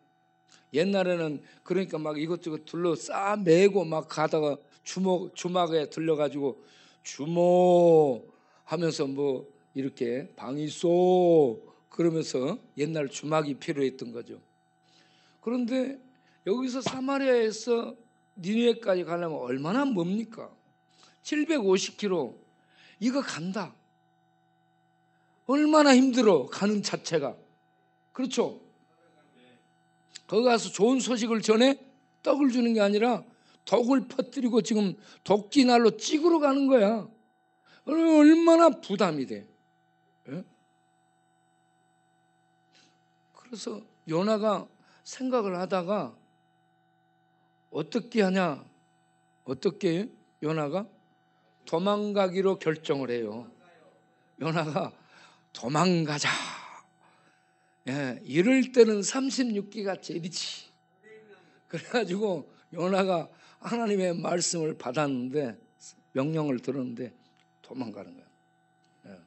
옛날에는 그러니까 막 이것저것 둘러 싸매고 막 가다가 주막에 들려가지고 주모 하면서 뭐 이렇게 방이쏘 그러면서 옛날 주막이 필요했던 거죠. 그런데 여기서 사마리아에서 니느웨까지 가려면 얼마나 멉니까? 750km. 이거 간다. 얼마나 힘들어, 가는 자체가. 그렇죠? 거기 가서 좋은 소식을 전해 떡을 주는 게 아니라 독을 퍼뜨리고 지금 도끼날로 찍으러 가는 거야. 얼마나 부담이 돼. 예? 그래서 요나가 생각을 하다가 어떻게 하냐? 어떻게 요나가 도망가기로 결정을 해요. 요나가 도망가자. 예, 이럴 때는 36기가 제일이지. 그래가지고 요나가 하나님의 말씀을 받았는데, 명령을 들었는데 도망가는 거야. 예.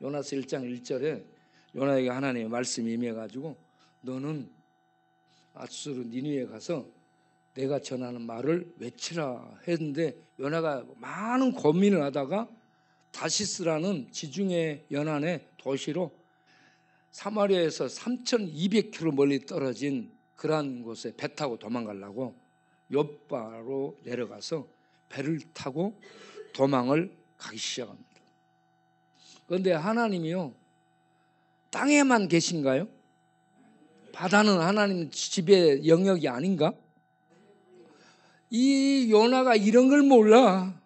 요나서 1장 1절에 요나에게 하나님의 말씀이 임해가지고 너는 아수르 니느웨에 가서 내가 전하는 말을 외치라 했는데, 요나가 많은 고민을 하다가 다시스라는 지중해 연안의 도시로 사마리아에서 3200km 멀리 떨어진 그러한 곳에 배 타고 도망가려고 욥바로 내려가서 배를 타고 도망을 가기 시작합니다. 그런데 하나님이요, 땅에만 계신가요? 바다는 하나님 지배 영역이 아닌가? 이 요나가 이런 걸 몰라.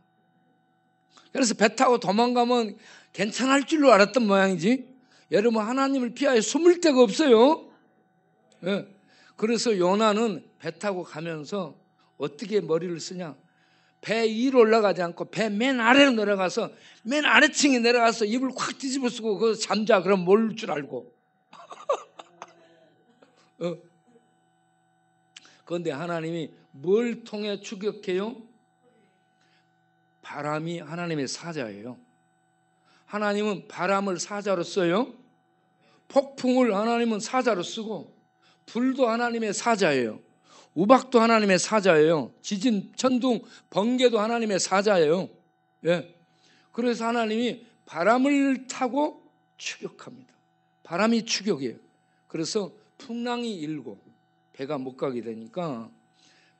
그래서 배 타고 도망가면 괜찮을 줄로 알았던 모양이지. 여러분, 하나님을 피하여 숨을 데가 없어요. 예. 그래서 요나는 배 타고 가면서 어떻게 머리를 쓰냐? 배 위로 올라가지 않고 배 맨 아래로 내려가서 맨 아래층에 내려가서 입을 확 뒤집어 쓰고 거기서 잠자. 그럼 모를 줄 알고. 그런데 하나님이 뭘 통해 추격해요? 바람이 하나님의 사자예요. 하나님은 바람을 사자로 써요. 폭풍을 하나님은 사자로 쓰고, 불도 하나님의 사자예요. 우박도 하나님의 사자예요. 지진, 천둥, 번개도 하나님의 사자예요. 예. 그래서 하나님이 바람을 타고 추격합니다. 바람이 추격이에요. 그래서 풍랑이 일고 배가 못 가게 되니까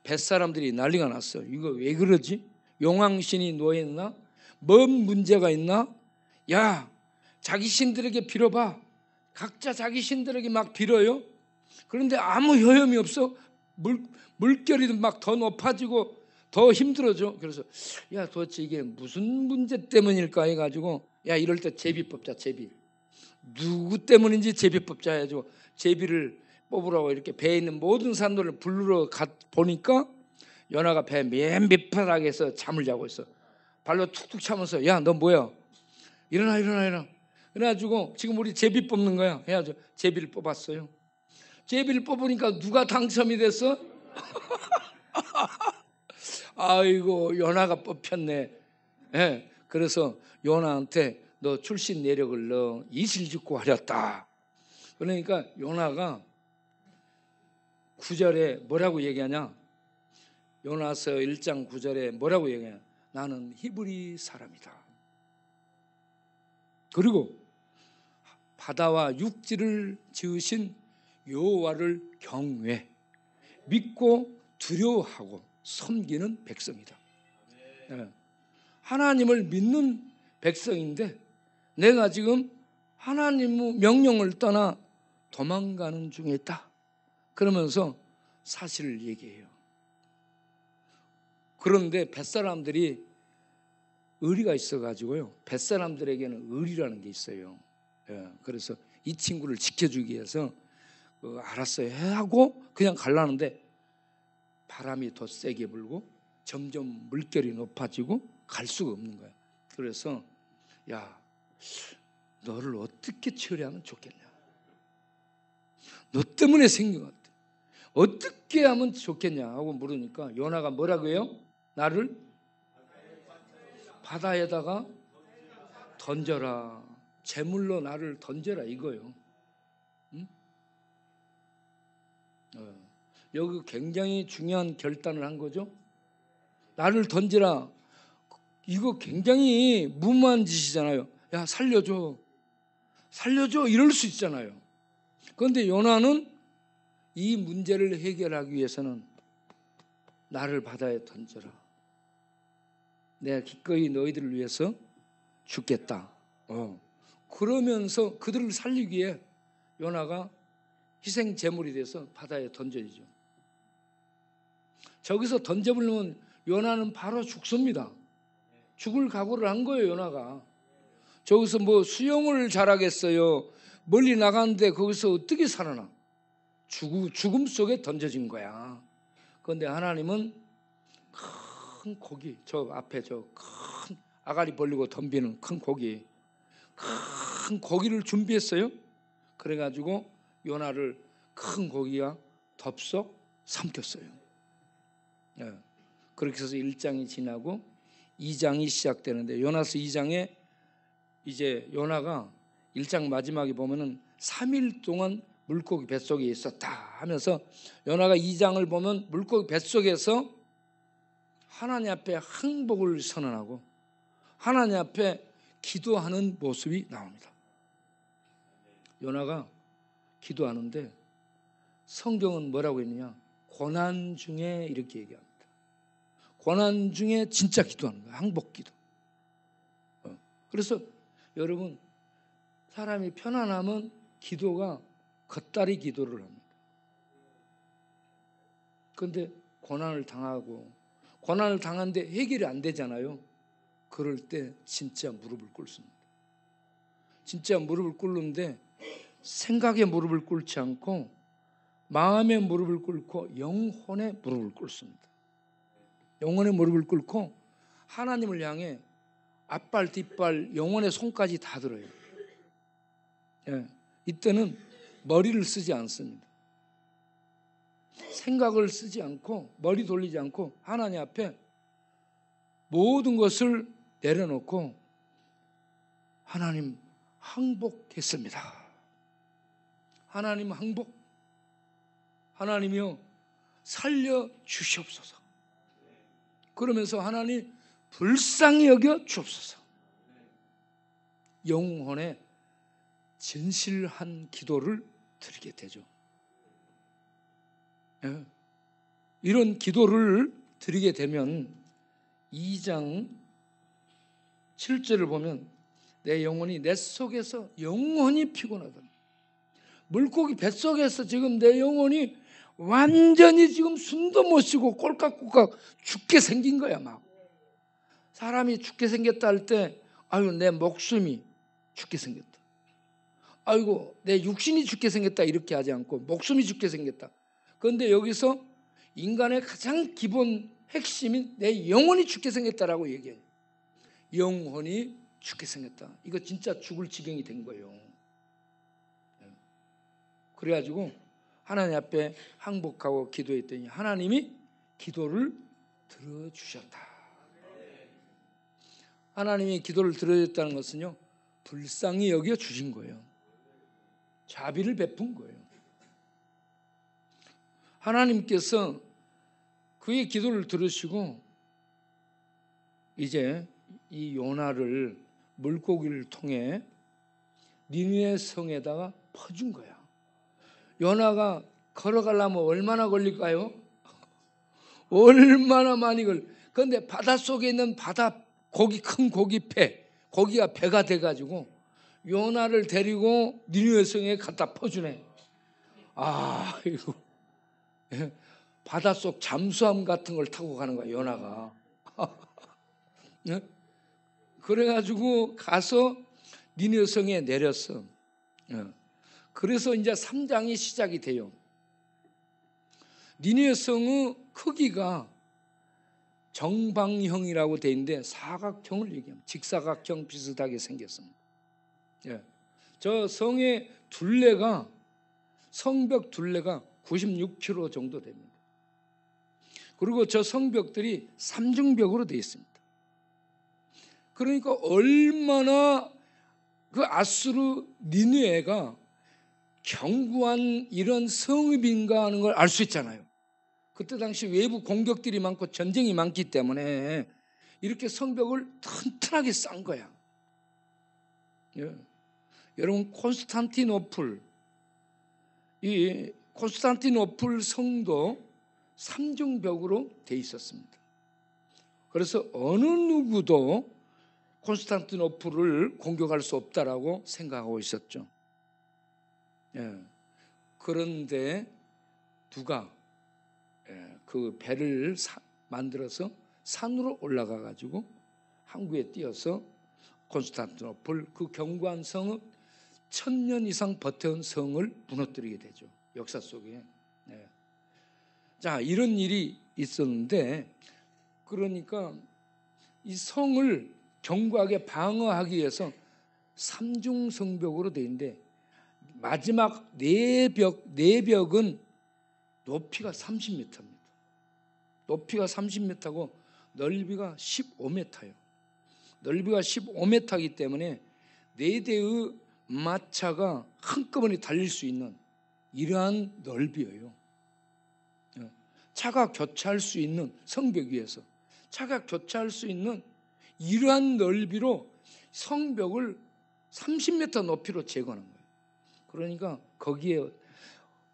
뱃사람들이 난리가 났어요. 이거 왜 그러지? 용왕신이 놓여있나? 뭔 문제가 있나? 야, 자기 신들에게 빌어봐. 각자 자기 신들에게 막 빌어요. 그런데 아무 효험이 없어. 물결이 막 더 높아지고 더 힘들어져. 그래서 야, 도대체 이게 무슨 문제 때문일까 해가지고, 야, 이럴 때 제비 뽑자. 제비. 누구 때문인지 제비 뽑자 해가지고 제비를 뽑으라고 이렇게 배에 있는 모든 사람들을 부르러 보니까 요나가 배 맨 밑바닥에서 잠을 자고 있어. 발로 툭툭 차면서 야 너 뭐야? 일어나. 그래가지고 지금 우리 제비 뽑는 거야. 해가지고 제비를 뽑았어요. 제비를 뽑으니까 누가 당첨이 됐어? 아이고 요나가 뽑혔네. 예, 그래서 요나한테 너 출신 내력을 너 이실직고 하렸다. 그러니까 요나가 9절에 뭐라고 얘기하냐? 요나서 1장 9절에 뭐라고 얘기하냐? 나는 히브리 사람이다. 그리고 바다와 육지를 지으신 여호와를 경외, 믿고 두려워하고 섬기는 백성이다. 하나님을 믿는 백성인데 내가 지금 하나님의 명령을 떠나 도망가는 중에 있다. 그러면서 사실을 얘기해요. 그런데 뱃사람들이 의리가 있어가지고요. 뱃사람들에게는 의리라는 게 있어요. 그래서 이 친구를 지켜주기 위해서 알았어요 하고 그냥 가려는데 바람이 더 세게 불고 점점 물결이 높아지고 갈 수가 없는 거야. 그래서 야 너를 어떻게 처리하면 좋겠냐? 너 때문에 생긴 것 같아. 어떻게 하면 좋겠냐 하고 물으니까 요나가 뭐라고 해요? 나를 바다에다가 던져라. 제물로 나를 던져라 이거요. 응? 여기 굉장히 중요한 결단을 한 거죠. 나를 던지라. 이거 굉장히 무모한 짓이잖아요. 야 살려줘 이럴 수 있잖아요. 그런데 요나는 이 문제를 해결하기 위해서는 나를 바다에 던져라. 내가 기꺼이 너희들을 위해서 죽겠다. 그러면서 그들을 살리기 위해 요나가 희생 제물이 돼서 바다에 던져지죠. 저기서 던져버리면 요나는 바로 죽습니다. 죽을 각오를 한 거예요. 요나가 저기서 뭐 수영을 잘하겠어요? 멀리 나가는데 거기서 어떻게 살아나? 죽음 속에 던져진 거야. 그런데 하나님은 큰 고기, 저 앞에 저 큰 아가리 벌리고 덤비는 큰 고기를 준비했어요. 그래가지고 요나를 큰 고기가 덥석 삼켰어요. 그렇게 해서 1장이 지나고 2장이 시작되는데 요나서 2장에 이제 요나가 1장 마지막에 보면은 3일 동안 물고기 뱃속에 있었다 하면서 요나가 2장을 보면 물고기 뱃속에서 하나님 앞에 항복을 선언하고 하나님 앞에 기도하는 모습이 나옵니다. 요나가 기도하는데 성경은 뭐라고 했느냐? 고난 중에 이렇게 얘기합니다. 고난 중에 진짜 기도하는 거예요. 항복 기도. 그래서 여러분 사람이 편안하면 기도가 겉다리 기도를 합니다. 그런데 고난을 당하는데 해결이 안 되잖아요. 그럴 때 진짜 무릎을 꿇습니다. 진짜 무릎을 꿇는데 생각에 무릎을 꿇지 않고 마음의 무릎을 꿇고 영혼의 무릎을 꿇습니다. 영혼의 무릎을 꿇고 하나님을 향해 앞발 뒷발 영혼의 손까지 다 들어요. 이때는 머리를 쓰지 않습니다. 생각을 쓰지 않고 머리 돌리지 않고 하나님 앞에 모든 것을 내려놓고 하나님 항복했습니다. 하나님 항복. 하나님이여 살려 주시옵소서. 그러면서 하나님 불쌍히 여겨 주옵소서. 영혼의 진실한 기도를 드리게 되죠. 이런 기도를 드리게 되면 2장 7절을 보면 내 영혼이 내 속에서 영원히 피곤하다. 물고기 뱃속에서 지금 내 영혼이 완전히 지금 숨도 못 쉬고 꼴깍꼴깍 죽게 생긴 거야. 막 사람이 죽게 생겼다 할 때 아유 내 목숨이 죽게 생겼다. 아이고 내 육신이 죽게 생겼다 이렇게 하지 않고 목숨이 죽게 생겼다. 그런데 여기서 인간의 가장 기본 핵심인 내 영혼이 죽게 생겼다라고 얘기해요. 영혼이 죽게 생겼다. 이거 진짜 죽을 지경이 된 거예요. 그래가지고 하나님 앞에 항복하고 기도했더니 하나님이 기도를 들어주셨다. 하나님이 기도를 들어줬다는 것은요, 불쌍히 여겨 주신 거예요. 자비를 베푼 거예요. 하나님께서 그의 기도를 들으시고 이제 이 요나를 물고기를 통해 니느웨 성에다가 퍼준 거야. 요나가 걸어가려면 얼마나 걸릴까요? 얼마나 많이 그런데 바닷속에 있는 큰 고기 배, 고기가 배가 돼가지고 요나를 데리고 니느웨 성에 갖다 퍼주네. 이거 바닷속 잠수함 같은 걸 타고 가는 거야, 요나가. 그래가지고 가서 니느웨 성에 내렸어. 그래서 이제 3장이 시작이 돼요. 니느웨 성의 크기가 정방형이라고 돼 있는데 사각형을 얘기하면 직사각형 비슷하게 생겼습니다. 저 성의 둘레가 성벽 둘레가 96km 정도 됩니다. 그리고 저 성벽들이 삼중벽으로 되어 있습니다. 그러니까 얼마나 그 아수르 니느웨가 견고한 이런 성읍인가 하는 걸 알 수 있잖아요. 그때 당시 외부 공격들이 많고 전쟁이 많기 때문에 이렇게 성벽을 튼튼하게 쌓은 거야. 여러분 이 콘스탄티노플 성도 삼중벽으로 돼 있었습니다. 그래서 어느 누구도 콘스탄티노플을 공격할 수 없다라고 생각하고 있었죠. 그런데 누가 그 배를 만들어서 산으로 올라가 가지고 항구에 띄어서 콘스탄티노플 그 견고한 성을 1000년 이상 버텨온 성을 무너뜨리게 되죠. 역사 속에. 자, 이런 일이 있었는데 그러니까 이 성을 견고하게 방어하기 위해서 삼중성벽으로 되어 있는데 마지막 네 벽은 높이가 30m입니다. 높이가 30m고 넓이가 15m예요. 넓이가 15m이기 때문에 네 대의 마차가 한꺼번에 달릴 수 있는 이러한 넓이예요. 차가 교차할 수 있는 성벽 위에서 차가 교차할 수 있는 이러한 넓이로 성벽을 30m 높이로 재건한 거예요. 그러니까 거기에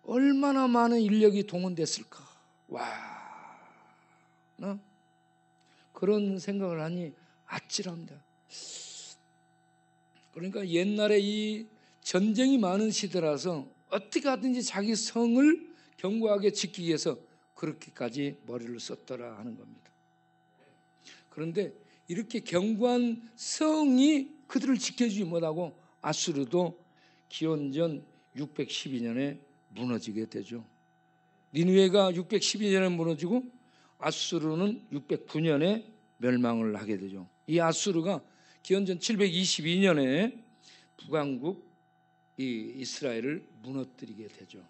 얼마나 많은 인력이 동원됐을까. 그런 생각을 하니 아찔합니다. 그러니까 옛날에 이 전쟁이 많은 시대라서 어떻게 하든지 자기 성을 견고하게 지키기 위해서 그렇게까지 머리를 썼더라 하는 겁니다. 그런데 이렇게 견고한 성이 그들을 지켜주지 못하고 아수르도 기원전 612년에 무너지게 되죠. 니느웨가 612년에 무너지고 아수르는 609년에 멸망을 하게 되죠. 이 아수르가 기원전 722년에 북왕국 이 이스라엘을 무너뜨리게 되죠.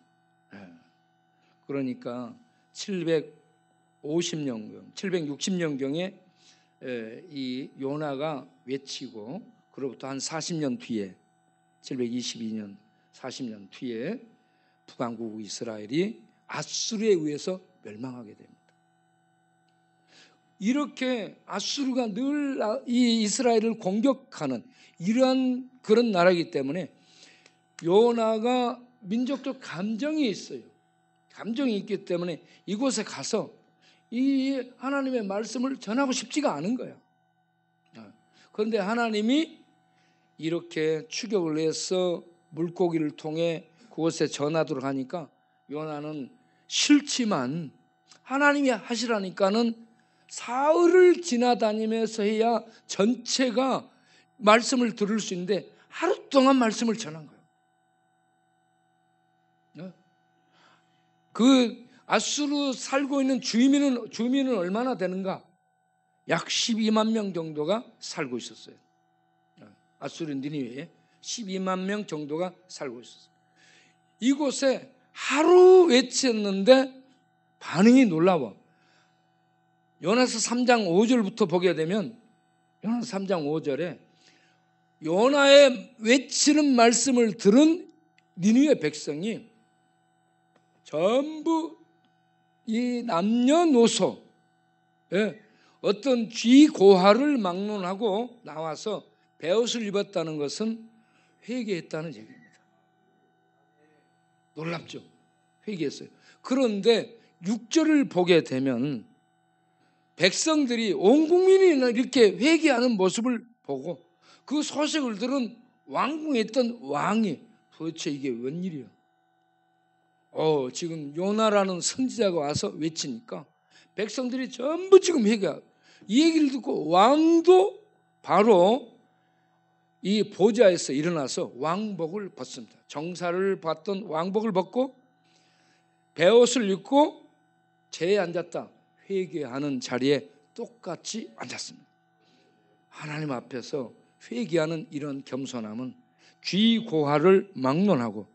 그러니까 760년경에 이 요나가 외치고 그로부터 한 40년 뒤에 722년 40년 뒤에 북왕국 이스라엘이 아수르에 의해서 멸망하게 됩니다. 이렇게 아수르가 늘 이 이스라엘을 공격하는 이러한 그런 나라이기 때문에 요나가 민족적 감정이 있어요. 감정이 있기 때문에 이곳에 가서 이 하나님의 말씀을 전하고 싶지가 않은 거예요. 그런데 하나님이 이렇게 추격을 해서 물고기를 통해 그곳에 전하도록 하니까 요나는 싫지만 하나님이 하시라니까는 사흘을 지나다니면서 해야 전체가 말씀을 들을 수 있는데 하루 동안 말씀을 전한 거예요. 그 아수르 살고 있는 주민은 얼마나 되는가? 약 12만 명 정도가 살고 있었어요. 아수르 니느웨에 12만 명 정도가 살고 있었어요. 이곳에 하루 외쳤는데 반응이 놀라워. 요나서 3장 5절부터 보게 되면 요나서 3장 5절에 요나의 외치는 말씀을 들은 니느웨 백성이 전부 이 남녀노소 어떤 쥐고화를 막론하고 나와서 베옷을 입었다는 것은 회개했다는 얘기입니다. 놀랍죠? 회개했어요. 그런데 6절을 보게 되면 백성들이 온 국민이 이렇게 회개하는 모습을 보고 그 소식을 들은 왕궁에 있던 왕이 도대체 이게 웬일이야? 지금 요나라는 선지자가 와서 외치니까 백성들이 전부 지금 회개하고 이 얘기를 듣고 왕도 바로 이 보좌에서 일어나서 왕복을 벗습니다. 정사를 받던 왕복을 벗고 베옷을 입고 제에 앉았다. 회개하는 자리에 똑같이 앉았습니다. 하나님 앞에서 회개하는 이런 겸손함은 쥐고화를 막론하고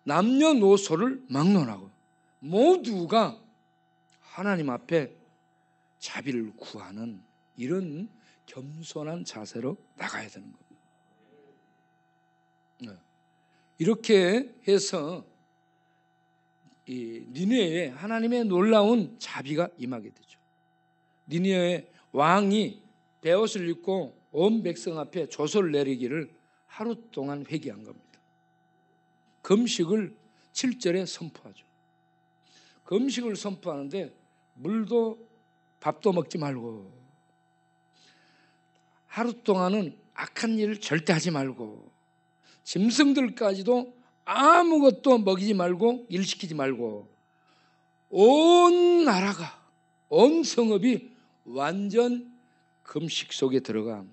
남녀노소를 막론하고 모두가 하나님 앞에 자비를 구하는 이런 겸손한 자세로 나가야 되는 겁니다. 이렇게 해서 이 니느웨에 하나님의 놀라운 자비가 임하게 되죠. 니느웨 왕이 베옷을 입고 온 백성 앞에 조서를 내리기를 하루 동안 회개한 겁니다. 금식을 7절에 선포하죠. 금식을 선포하는데 물도 밥도 먹지 말고 하루 동안은 악한 일을 절대 하지 말고 짐승들까지도 아무것도 먹이지 말고 일시키지 말고 온 나라가 온 성읍이 완전 금식 속에 들어가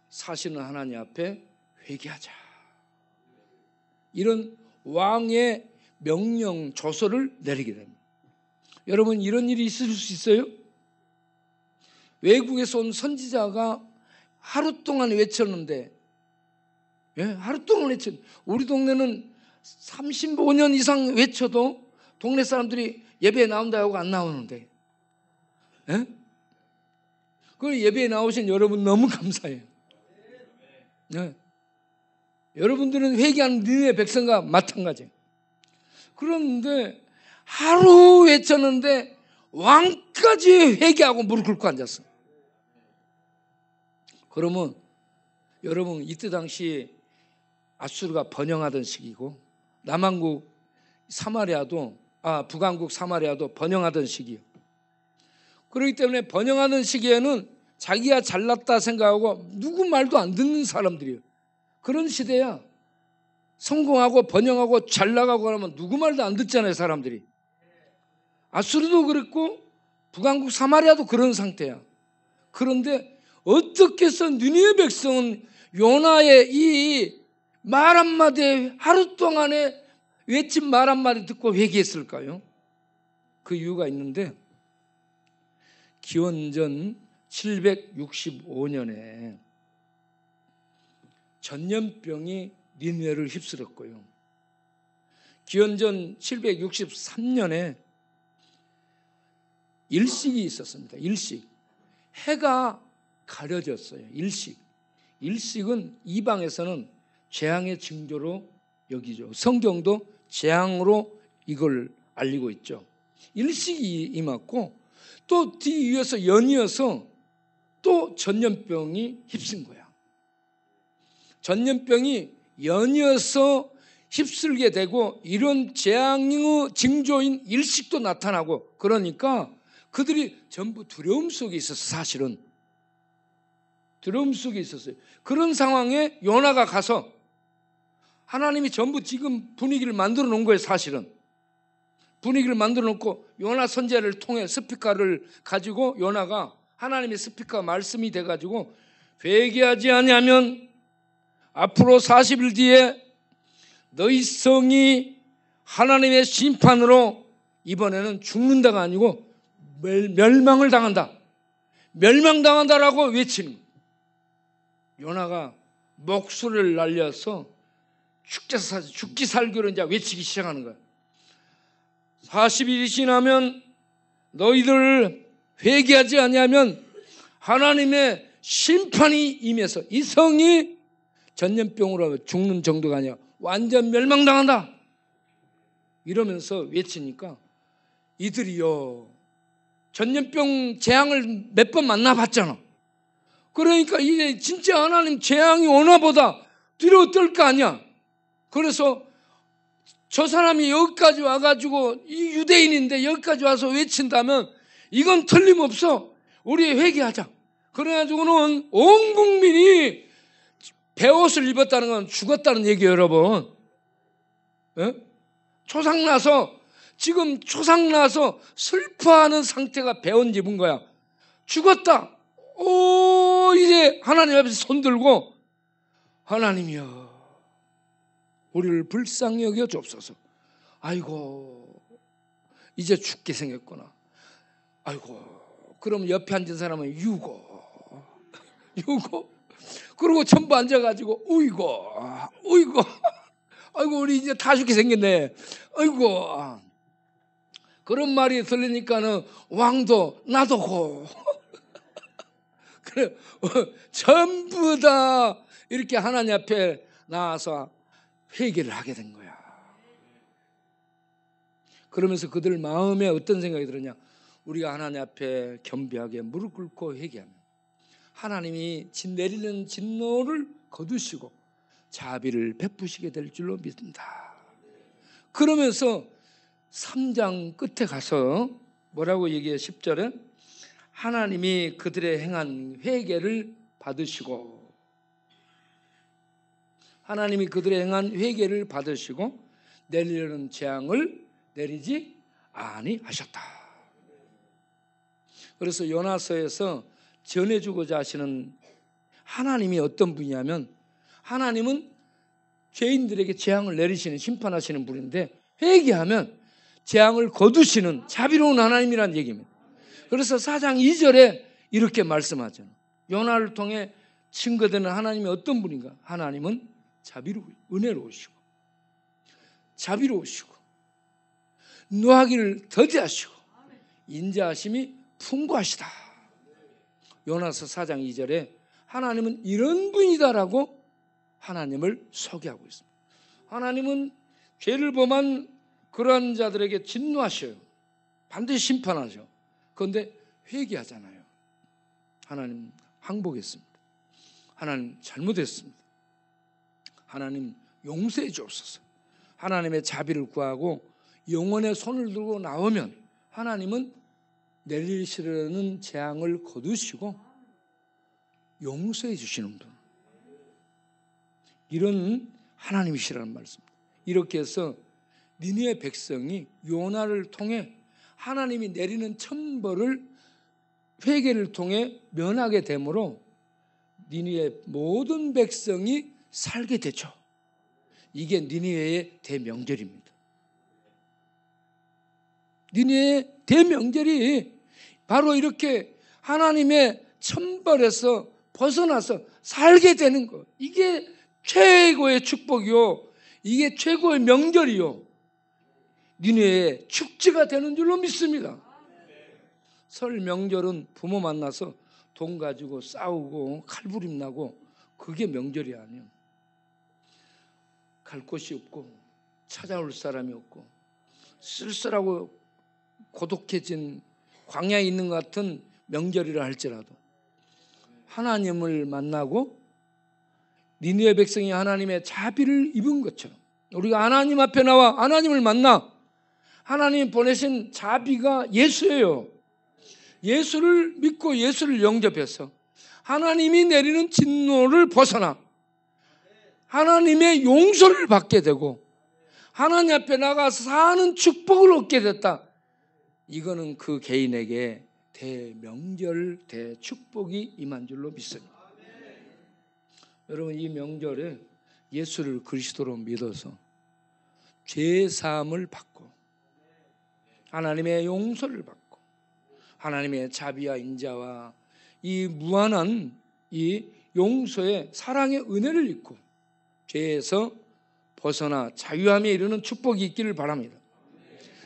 사시는 하나님 앞에 회개하자. 이런 왕의 명령 조서를 내리게 됩니다. 여러분 이런 일이 있을 수 있어요? 외국에서 온 선지자가 하루 동안 외쳤는데 하루 동안 외쳤는데 우리 동네는 35년 이상 외쳐도 동네 사람들이 예배에 나온다고 안 나오는데 그 예배에 나오신 여러분 너무 감사해요. 여러분들은 회개하는 니느웨 백성과 마찬가지예요. 그런데 하루 외쳤는데 왕까지 회개하고 무릎 꿇고 앉았어. 그러면 여러분 이때 당시 아수르가 번영하던 시기고 남한국 사마리아도 북한국 사마리아도 번영하던 시기예요. 그렇기 때문에 번영하는 시기에는 자기가 잘났다 생각하고 누구 말도 안 듣는 사람들이에요. 그런 시대야. 성공하고 번영하고 잘 나가고 그러면 누구 말도 안 듣잖아요, 사람들이. 아수르도 그랬고 북한국 사마리아도 그런 상태야. 그런데 어떻게 해서 니느웨 백성은 요나의 이 말 한마디에 하루 동안에 외친 말 한마디 듣고 회개했을까요? 그 이유가 있는데 기원전 765년에 전염병이 니느웨를 휩쓸었고요. 기원전 763년에 일식이 있었습니다. 일식. 해가 가려졌어요. 일식은 이방에서는 재앙의 징조로 여기죠. 성경도 재앙으로 이걸 알리고 있죠. 일식이 임했고 또 뒤이어서 연이어서 또 전염병이 휩쓴 거야. 전염병이 연이어서 휩쓸게 되고 이런 재앙의 징조인 일식도 나타나고 그러니까 그들이 전부 두려움 속에 있었어. 사실은 두려움 속에 있었어요. 그런 상황에 요나가 가서 하나님이 전부 지금 분위기를 만들어 놓은 거예요. 사실은 분위기를 만들어 놓고 요나 선지자를 통해 스피커를 가지고 요나가 하나님의 스피커 말씀이 돼가지고 회개하지 아니하면 앞으로 40일 뒤에 너희 성이 하나님의 심판으로 이번에는 죽는다가 아니고 멸망을 당한다. 멸망당한다라고 외치는 거예요. 요나가 목소리를 날려서 죽기 살기로 이제 외치기 시작하는 거예요. 40일이 지나면 너희들 회개하지 아니하면 하나님의 심판이 임해서 이 성이 전염병으로 죽는 정도가 아니라 완전 멸망당한다. 이러면서 외치니까 이들이요 전염병 재앙을 몇 번 만나봤잖아. 그러니까 이제 진짜 하나님 재앙이 오나 보다 두려워 떨 거 아니야. 그래서 저 사람이 여기까지 와가지고 이 유대인인데 여기까지 와서 외친다면 이건 틀림없어. 우리 회개하자. 그래가지고는 온 국민이 베옷을 입었다는 건 죽었다는 얘기예요, 여러분. 예? 지금 초상나서 슬퍼하는 상태가 베옷 입은 거야. 죽었다. 이제 하나님 앞에서 손들고 하나님이여 우리를 불쌍히 여겨 주옵소서. 아이고 이제 죽게 생겼구나. 아이고 그럼 옆에 앉은 사람은 유고 그리고 전부 앉아가지고 우이고 아이고 우리 이제 다 죽게 생겼네. 아이고 그런 말이 들리니까는 왕도 나도 고 그래 전부 다 이렇게 하나님 앞에 나와서 회개를 하게 된 거야. 그러면서 그들 마음에 어떤 생각이 들었냐? 우리가 하나님 앞에 겸비하게 무릎 꿇고 회개하면 하나님이 내리는 진노를 거두시고 자비를 베푸시게 될 줄로 믿는다. 그러면서 3장 끝에 가서 뭐라고 얘기해? 10절에 하나님이 그들의 행한 회개를 받으시고 하나님이 그들의 행한 회개를 받으시고 내리려는 재앙을 내리지 아니하셨다. 그래서 요나서에서 전해주고자 하시는 하나님이 어떤 분이냐면 하나님은 죄인들에게 재앙을 내리시는 심판하시는 분인데 회개하면 재앙을 거두시는 자비로운 하나님이라는 얘기입니다. 그래서 4장 2절에 이렇게 말씀하죠. 요나를 통해 증거되는 하나님이 어떤 분인가? 하나님은 은혜로우시고 자비로우시고 노하기를 더디하시고 인자하심이 풍부하시다. 요나서 4장 2절에 하나님은 이런 분이다라고 하나님을 소개하고 있습니다. 하나님은 죄를 범한 그러한 자들에게 진노하셔요. 반드시 심판하죠. 그런데 회개하잖아요. 하나님 항복했습니다. 하나님 잘못했습니다. 하나님 용서해 주옵소서. 하나님의 자비를 구하고 영원의 손을 들고 나오면 하나님은 내리시려는 재앙을 거두시고 용서해 주시는 분, 이런 하나님이시라는 말씀입니다. 이렇게 해서 니느웨 백성이 요나를 통해 하나님이 내리는 천벌을 회개를 통해 면하게 되므로 니느웨 모든 백성이 살게 되죠. 이게 니느웨의 대명절입니다. 니느웨의 대명절이 바로 이렇게 하나님의 천벌에서 벗어나서 살게 되는 것, 이게 최고의 축복이요, 이게 최고의 명절이요, 니느웨의 축제가 되는 줄로 믿습니다. 설 명절은 부모 만나서 돈 가지고 싸우고 칼부림 나고 그게 명절이 아니에요. 갈 곳이 없고 찾아올 사람이 없고 쓸쓸하고 고독해진 광야에 있는 것 같은 명절이라 할지라도 하나님을 만나고 니느웨 백성이 하나님의 자비를 입은 것처럼 우리가 하나님 앞에 나와 하나님을 만나 하나님 보내신 자비가 예수예요. 예수를 믿고 예수를 영접해서 하나님이 내리는 진노를 벗어나 하나님의 용서를 받게 되고 하나님 앞에 나가서 사는 축복을 얻게 됐다. 이거는 그 개인에게 대명절, 대축복이 임한 줄로 믿습니다. 여러분, 이 명절에 예수를 그리스도로 믿어서 죄 사함을 받고 하나님의 용서를 받고 하나님의 자비와 인자와 이 무한한 이 용서의 사랑의 은혜를 입고 죄에서 벗어나 자유함에 이르는 축복이 있기를 바랍니다.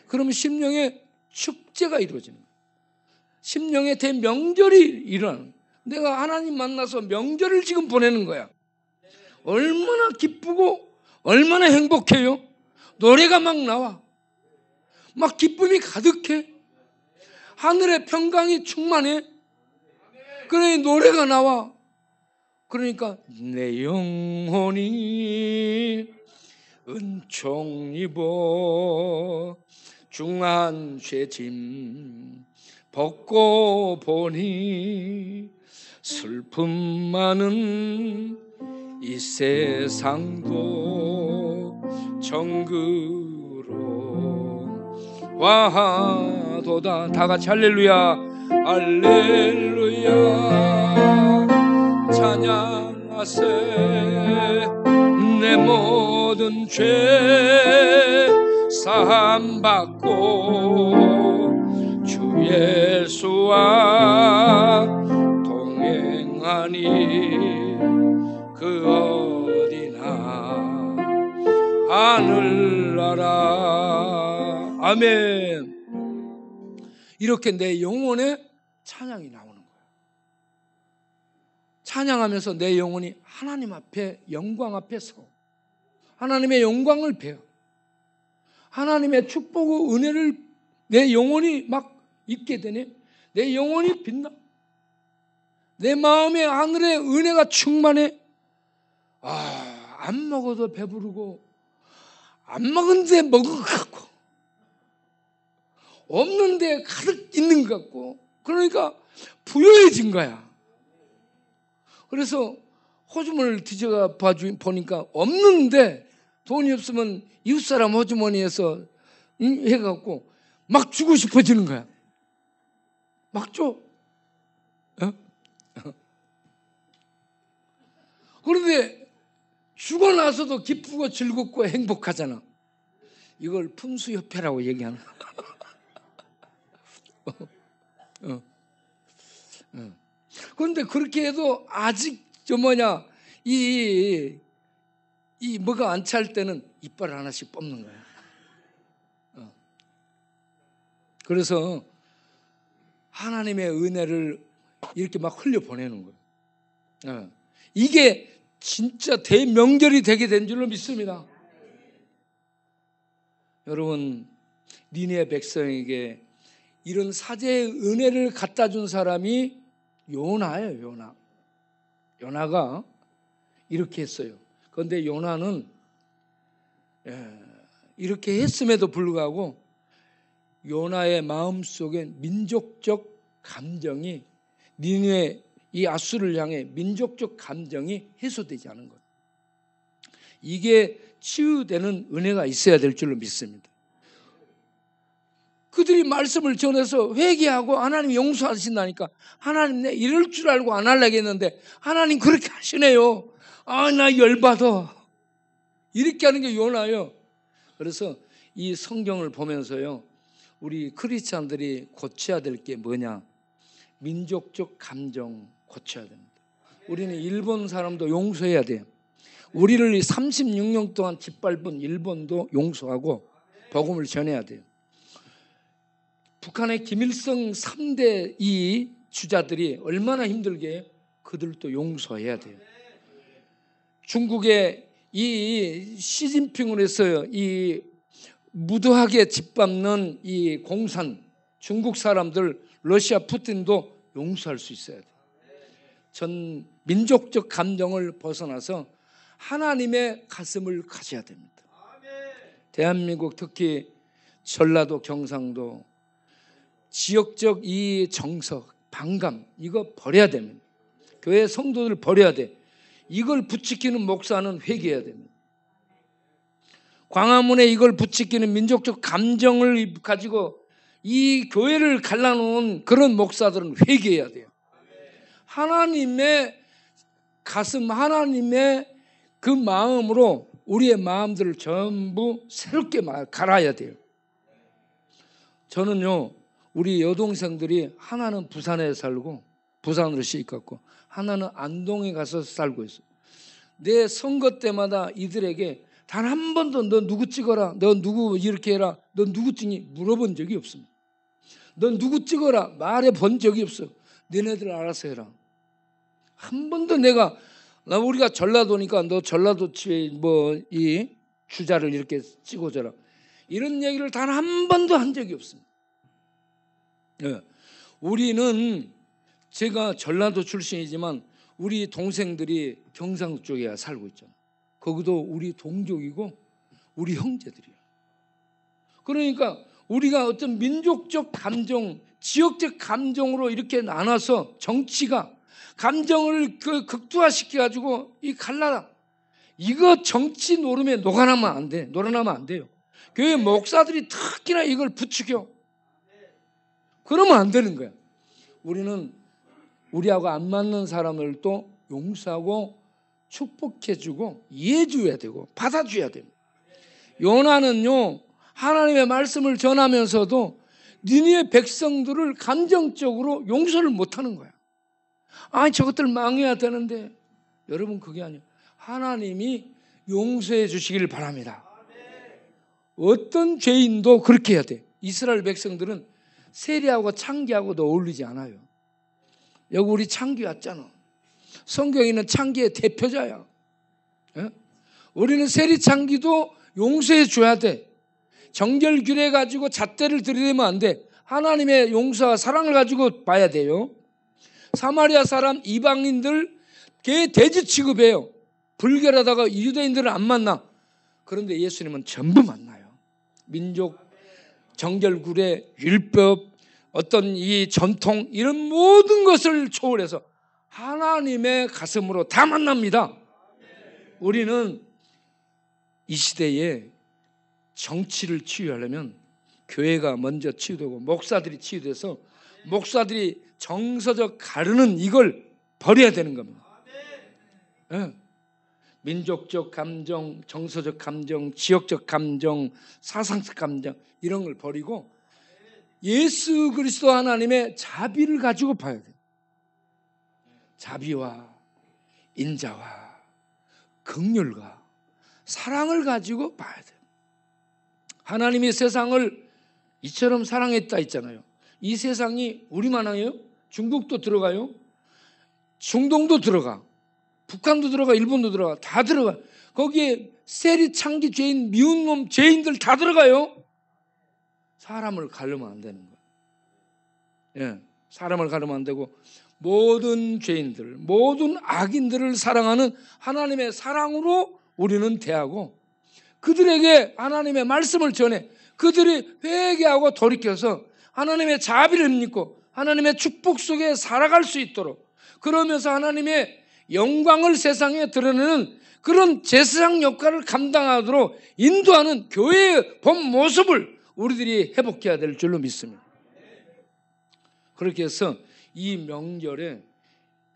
그러면 심령의 축제가 이루어지는 거예요. 심령의 대명절이 일어나는, 내가 하나님 만나서 명절을 지금 보내는 거야. 얼마나 기쁘고 얼마나 행복해요. 노래가 막 나와. 막 기쁨이 가득해. 하늘의 평강이 충만해. 그래 노래가 나와. 그러니까 내 영혼이 은총 입어 중한 죄짐 벗고 보니 슬픔 많은 이 세상도 정그로 와도다. 다 같이 할렐루야 할렐루야 찬양하세. 내 모든 죄 사함받고 주 예수와 동행하니 그 어디나 하늘나라. 아멘. 이렇게 내 영혼에 찬양이 나오는 거예요. 찬양하면서 내 영혼이 하나님 앞에 영광 앞에 서 하나님의 영광을 배워 하나님의 축복과 은혜를 내 영혼이 막 입게 되네. 내 영혼이 빛나. 내 마음에 하늘의 은혜가 충만해. 안 먹어도 배부르고 안 먹은데 먹은 것 같고 없는데 가득 있는 것 같고, 그러니까 부유해진 거야. 그래서 호주머니를 뒤져가 보니까 없는데 돈이 없으면 이웃사람 호주머니에서 해갖고 막 주고 싶어지는 거야. 막 줘. 그런데 주고 나서도 기쁘고 즐겁고 행복하잖아. 이걸 품수협회라고 얘기하는. 그런데 그렇게 해도 아직 이 뭐가 안 찰 때는 이빨 하나씩 뽑는 거야. 그래서 하나님의 은혜를 이렇게 막 흘려보내는 거예요. 이게 진짜 대명절이 되게 된 줄로 믿습니다. 여러분, 니느웨 백성에게 이런 사제의 은혜를 갖다 준 사람이 요나예요. 요나가 이렇게 했어요. 그런데 요나는 이렇게 했음에도 불구하고 요나의 마음속에 민족적 감정이, 니느웨 이 아수를 향해 민족적 감정이 해소되지 않은 것. 이게 치유되는 은혜가 있어야 될 줄로 믿습니다. 그들이 말씀을 전해서 회개하고 하나님 용서하신다니까, 하나님 내 이럴 줄 알고 안 하려고 했는데 하나님 그렇게 하시네요. 나 열받아. 이렇게 하는 게 요나예요. 그래서 이 성경을 보면서요, 우리 크리스찬들이 고쳐야 될 게 뭐냐? 민족적 감정 고쳐야 됩니다. 우리는 일본 사람도 용서해야 돼요. 우리를 36년 동안 짓밟은 일본도 용서하고 복음을 전해야 돼요. 북한의 김일성 3대 이 주자들이 얼마나 힘들게 해요? 그들도 용서해야 돼요. 중국의 이 시진핑을 해서 이 무도하게 짓밟는 이 공산 중국 사람들, 러시아 푸틴도 용서할 수 있어야 돼요. 전 민족적 감정을 벗어나서 하나님의 가슴을 가져야 됩니다. 대한민국 특히 전라도, 경상도 지역적 이 정석, 반감 이거 버려야 됩니다. 교회 성도들 버려야 돼. 이걸 부추기는 목사는 회개해야 됩니다. 광화문에 이걸 부추기는 민족적 감정을 가지고 이 교회를 갈라놓은 그런 목사들은 회개해야 돼요. 하나님의 가슴, 하나님의 그 마음으로 우리의 마음들을 전부 새롭게 갈아야 돼요. 저는요, 우리 여동생들이 하나는 부산에 살고 부산으로 시집 갔고 하나는 안동에 가서 살고 있어요. 내 선거 때마다 이들에게 단 한 번도 너 누구 찍어라, 너 누구 이렇게 해라, 너 누구 찍니 물어본 적이 없습니다. 너 누구 찍어라 말해본 적이 없어. 너네들 알아서 해라. 한 번도 우리가 전라도니까 너 전라도 치에 이 주자를 이렇게 찍어줘라 이런 얘기를 단 한 번도 한 적이 없습니다. 우리는 제가 전라도 출신이지만 우리 동생들이 경상도 쪽에 살고 있잖아요. 거기도 우리 동족이고 우리 형제들이에요. 그러니까 우리가 어떤 민족적 감정, 지역적 감정으로 이렇게 나눠서 정치가 감정을 극두화시켜가지고 이 갈라라. 이거 정치 노름에 녹아나면 안 돼. 놀아나면 안 돼요. 교회 목사들이 특히나 이걸 부추겨. 그러면 안 되는 거야. 우리는 우리하고 안 맞는 사람을 또 용서하고 축복해주고 이해해줘야 되고 받아줘야 됩니다. 요나는요, 하나님의 말씀을 전하면서도 니느웨 백성들을 감정적으로 용서를 못하는 거야. 아니 저것들 망해야 되는데, 여러분 그게 아니에요. 하나님이 용서해 주시길 바랍니다. 어떤 죄인도 그렇게 해야 돼. 이스라엘 백성들은 세리하고 창기하고도 어울리지 않아요. 여기 우리 창기 왔잖아. 성경에는 창기의 대표자야. 우리는 세리 창기도 용서해 줘야 돼. 정결규례 가지고 잣대를 들이대면 안 돼. 하나님의 용서와 사랑을 가지고 봐야 돼요. 사마리아 사람 이방인들 걔 돼지 취급해요. 불결하다가 유대인들은 안 만나. 그런데 예수님은 전부 만나요. 민족, 정결규례, 율법, 어떤 이 전통 이런 모든 것을 초월해서 하나님의 가슴으로 다 만납니다. 우리는 이 시대에 정치를 치유하려면 교회가 먼저 치유되고 목사들이 치유돼서 목사들이 정서적 가르는 이걸 버려야 되는 겁니다. 민족적 감정, 정서적 감정, 지역적 감정, 사상적 감정 이런 걸 버리고 예수 그리스도 하나님의 자비를 가지고 봐야 돼요. 자비와 인자와 긍휼과 사랑을 가지고 봐야 돼요. 하나님이 세상을 이처럼 사랑했다 했잖아요. 이 세상이 우리만 해요? 중국도 들어가요. 중동도 들어가. 북한도 들어가. 일본도 들어가. 다 들어가. 거기에 세리 창기 죄인 미운 놈 죄인들 다 들어가요. 사람을 가르면 안 되는 거예요. 사람을 가르면 안 되고 모든 죄인들, 모든 악인들을 사랑하는 하나님의 사랑으로 우리는 대하고 그들에게 하나님의 말씀을 전해 그들이 회개하고 돌이켜서 하나님의 자비를 믿고 하나님의 축복 속에 살아갈 수 있도록 그러면서 하나님의 영광을 세상에 드러내는 그런 제사장 역할을 감당하도록 인도하는 교회의 본 모습을 우리들이 회복해야 될 줄로 믿습니다. 그렇게 해서 이 명절에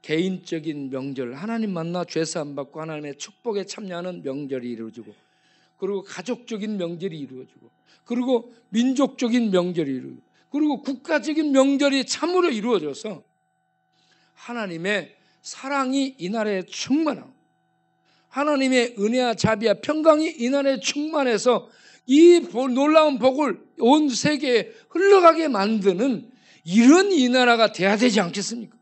개인적인 명절, 하나님 만나 죄사함 받고 하나님의 축복에 참여하는 명절이 이루어지고 그리고 가족적인 명절이 이루어지고 그리고 민족적인 명절이 이루어지고 그리고 국가적인 명절이 참으로 이루어져서 하나님의 사랑이 이 나라에 충만하고 하나님의 은혜와 자비와 평강이 이 나라에 충만해서 이 놀라운 복을 온 세계에 흘러가게 만드는 이런 이 나라가 돼야 되지 않겠습니까?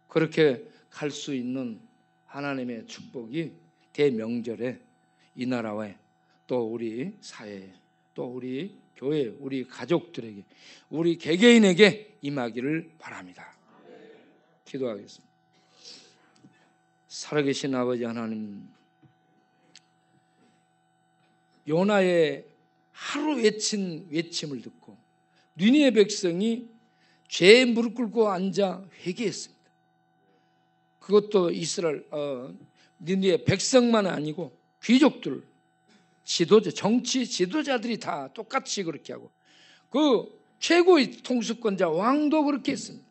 그렇게 갈 수 있는 하나님의 축복이 대명절에 이 나라에 또 우리 사회에 또 우리 교회, 우리 가족들에게 우리 개개인에게 임하기를 바랍니다. 기도하겠습니다. 살아계신 아버지 하나님, 요나의 하루 외친 외침을 듣고 니느웨 백성이 죄에 무릎 꿇고 앉아 회개했습니다. 그것도 이스라엘 니느웨 백성만 아니고 귀족들, 지도자, 정치 지도자들이 다 똑같이 그렇게 하고 그 최고의 통수권자 왕도 그렇게 했습니다.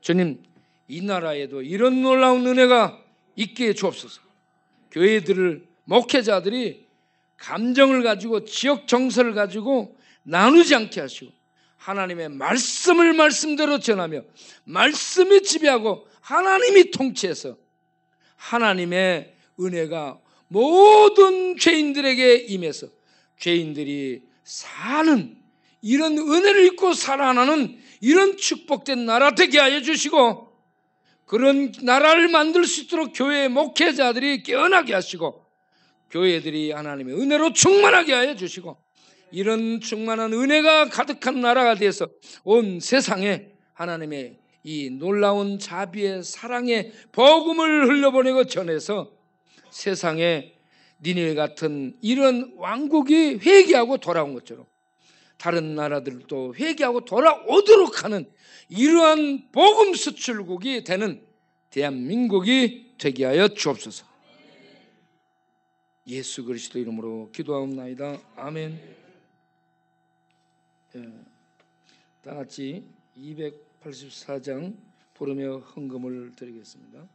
주님, 이 나라에도 이런 놀라운 은혜가 있게 해 주옵소서. 교회들을 목회자들이 감정을 가지고 지역 정서를 가지고 나누지 않게 하시고 하나님의 말씀을 말씀대로 전하며 말씀이 지배하고 하나님이 통치해서 하나님의 은혜가 모든 죄인들에게 임해서 죄인들이 사는 이런 은혜를 입고 살아나는 이런 축복된 나라 되게 하여 주시고 그런 나라를 만들 수 있도록 교회의 목회자들이 깨어나게 하시고 교회들이 하나님의 은혜로 충만하게 하여 주시고 이런 충만한 은혜가 가득한 나라가 되어서 온 세상에 하나님의 이 놀라운 자비의 사랑의 복음을 흘려보내고 전해서 세상에 니느웨 같은 이런 왕국이 회개하고 돌아온 것처럼 다른 나라들도 회개하고 돌아오도록 하는 이러한 복음 수출국이 되는 대한민국이 되게 하여 주옵소서. 예수 그리스도 이름으로 기도하옵나이다. 아멘. 다 같이 284장 부르며 헌금을 드리겠습니다.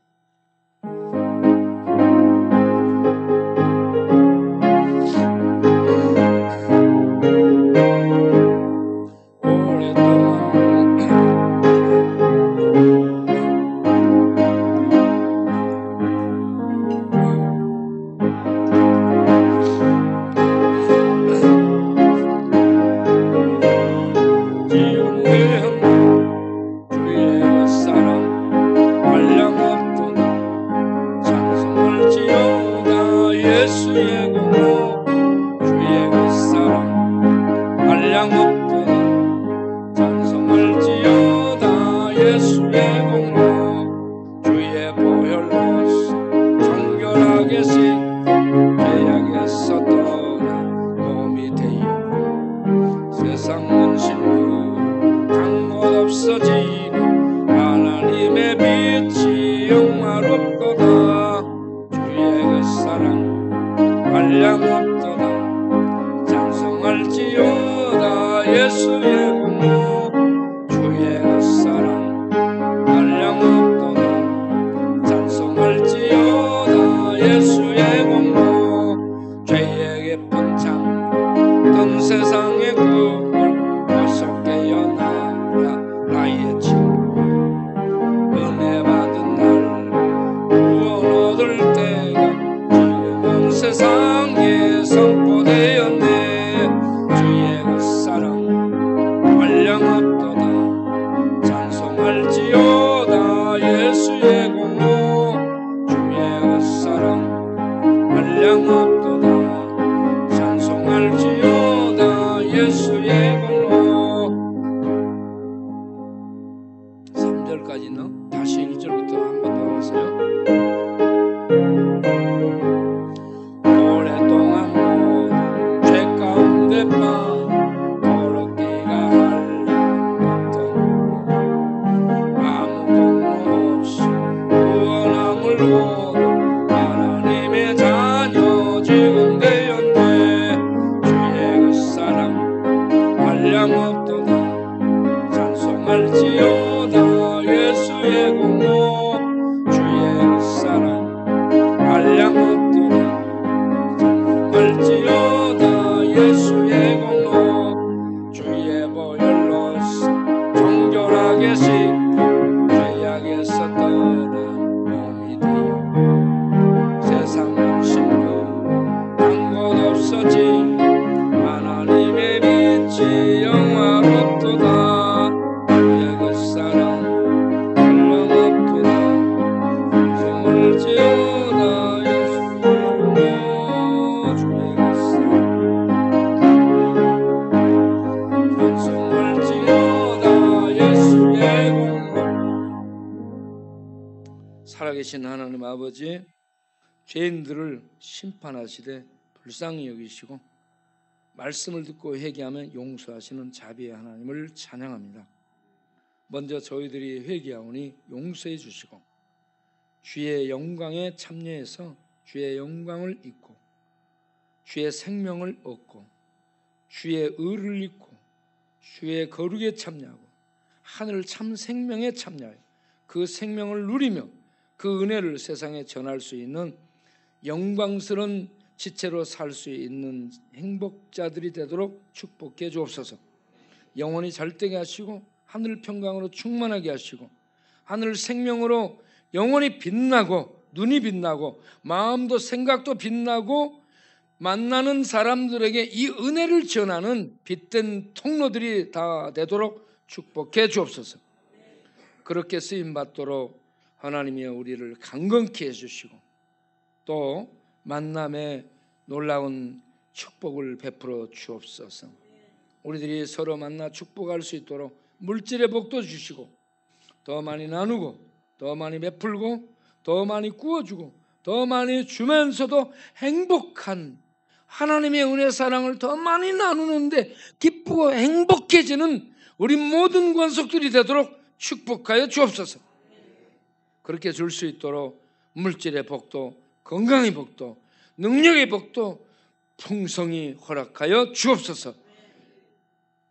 살아계신 하나님 아버지, 죄인들을 심판하시되 불쌍히 여기시고 말씀을 듣고 회개하면 용서하시는 자비의 하나님을 찬양합니다. 먼저 저희들이 회개하오니 용서해 주시고 주의 영광에 참여해서 주의 영광을 잊고 주의 생명을 얻고 주의 의를 잊고 주의 거룩에 참여하고 하늘 참 생명에 참여하여 그 생명을 누리며 그 은혜를 세상에 전할 수 있는 영광스러운 지체로 살 수 있는 행복자들이 되도록 축복해 주옵소서. 영원히 잘되게 하시고 하늘 평강으로 충만하게 하시고 하늘 생명으로 영원히 빛나고 눈이 빛나고 마음도 생각도 빛나고 만나는 사람들에게 이 은혜를 전하는 빛된 통로들이 다 되도록 축복해 주옵소서. 그렇게 쓰임 받도록 하나님이 우리를 강건케 해주시고 또 만남의 놀라운 축복을 베풀어 주옵소서. 우리들이 서로 만나 축복할 수 있도록 물질의 복도 주시고 더 많이 나누고 더 많이 베풀고 더 많이 구워주고 더 많이 주면서도 행복한 하나님의 은혜 사랑을 더 많이 나누는데 기쁘고 행복해지는 우리 모든 권속들이 되도록 축복하여 주옵소서. 그렇게 줄 수 있도록 물질의 복도 건강의 복도 능력의 복도 풍성히 허락하여 주옵소서.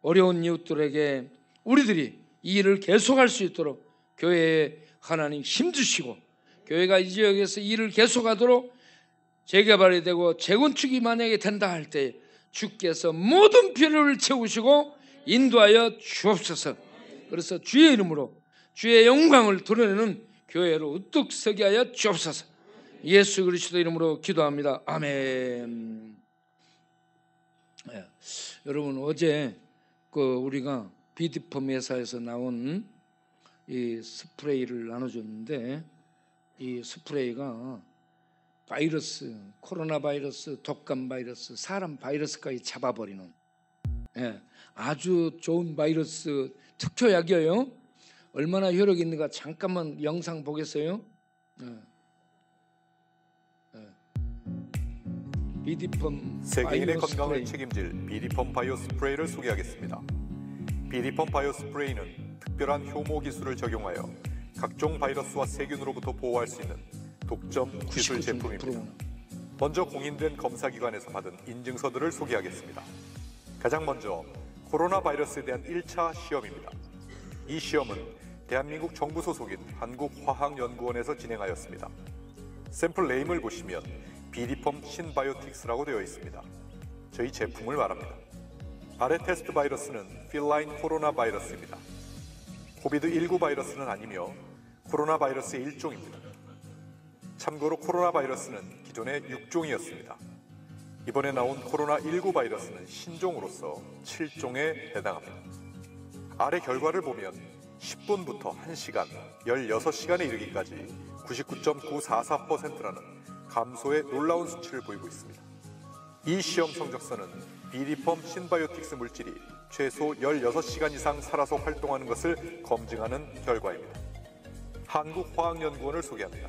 어려운 이웃들에게 우리들이 이 일을 계속할 수 있도록 교회에 하나님 힘주시고 교회가 이 지역에서 이 일을 계속하도록 재개발이 되고 재건축이 만약에 된다 할 때 주께서 모든 필요를 채우시고 인도하여 주옵소서. 그래서 주의 이름으로 주의 영광을 드러내는 교회로 우뚝 서게 하여 주옵소서. 예수 그리스도 이름으로 기도합니다. 아멘. 여러분 어제 우리가 비디폼 회사에서 나온 이 스프레이를 나눠줬는데 이 스프레이가 바이러스, 코로나 바이러스, 독감 바이러스, 사람 바이러스까지 잡아버리는 아주 좋은 바이러스 특효약이에요. 얼마나 효력이 있는가 잠깐만 영상 보겠어요? 비디폼 세계인의 바이오 건강을 스프레이. 책임질 비디폼 바이오 스프레이를 소개하겠습니다. 비디폼 바이오 스프레이는 특별한 효모 기술을 적용하여 각종 바이러스와 세균으로부터 보호할 수 있는 독점 기술 제품입니다. 먼저 공인된 검사기관에서 받은 인증서들을 소개하겠습니다. 가장 먼저 코로나 바이러스에 대한 1차 시험입니다. 이 시험은 대한민국 정부 소속인 한국화학연구원에서 진행하였습니다. 샘플 네임을 보시면 비디폼 신바이오틱스라고 되어 있습니다. 저희 제품을 말합니다. 아래 테스트 바이러스는 필라인 코로나 바이러스입니다. 코비드19 바이러스는 아니며 코로나 바이러스의 일종입니다. 참고로 코로나 바이러스는 기존에 6종이었습니다. 이번에 나온 코로나19 바이러스는 신종으로서 7종에 해당합니다. 아래 결과를 보면 10분부터 1시간, 16시간에 이르기까지 99.944%라는 감소의 놀라운 수치를 보이고 있습니다. 이 시험 성적서는 비디폼 신바이오틱스 물질이 최소 16시간 이상 살아서 활동하는 것을 검증하는 결과입니다. 한국화학연구원을 소개합니다.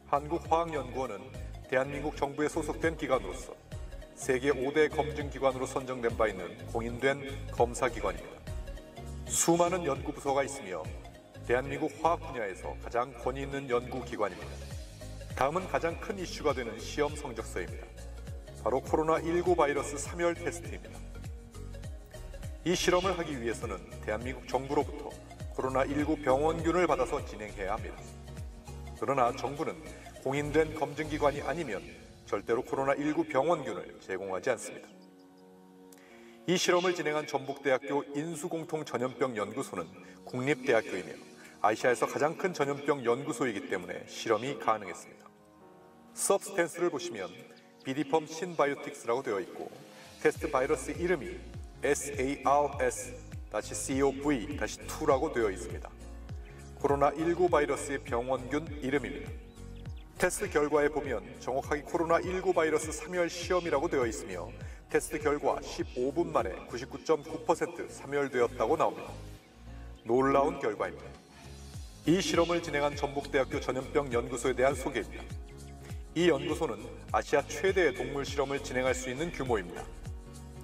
한국화학연구원은 대한민국 정부에 소속된 기관으로서 세계 5대 검증기관으로 선정된 바 있는 공인된 검사기관입니다. 수많은 연구부서가 있으며 대한민국 화학 분야에서 가장 권위 있는 연구기관입니다. 다음은 가장 큰 이슈가 되는 시험 성적서입니다. 바로 코로나19 바이러스 3열 테스트입니다. 이 실험을 하기 위해서는 대한민국 정부로부터 코로나19 병원균을 받아서 진행해야 합니다. 그러나 정부는 공인된 검증기관이 아니면 절대로 코로나19 병원균을 제공하지 않습니다. 이 실험을 진행한 전북대학교 인수공통전염병 연구소는 국립대학교이며 아시아에서 가장 큰 전염병 연구소이기 때문에 실험이 가능했습니다. 서브스텐스를 보시면 비디폼 신바이오틱스라고 되어 있고 테스트 바이러스 이름이 SARS-CoV-2라고 되어 있습니다. 코로나19 바이러스의 병원균 이름입니다. 테스트 결과에 보면 정확하게 코로나19 바이러스 3열 시험이라고 되어 있으며 테스트 결과 15분 만에 99.9% 3열되었다고 나옵니다. 놀라운 결과입니다. 이 실험을 진행한 전북대학교 전염병 연구소에 대한 소개입니다. 이 연구소는 아시아 최대의 동물 실험을 진행할 수 있는 규모입니다.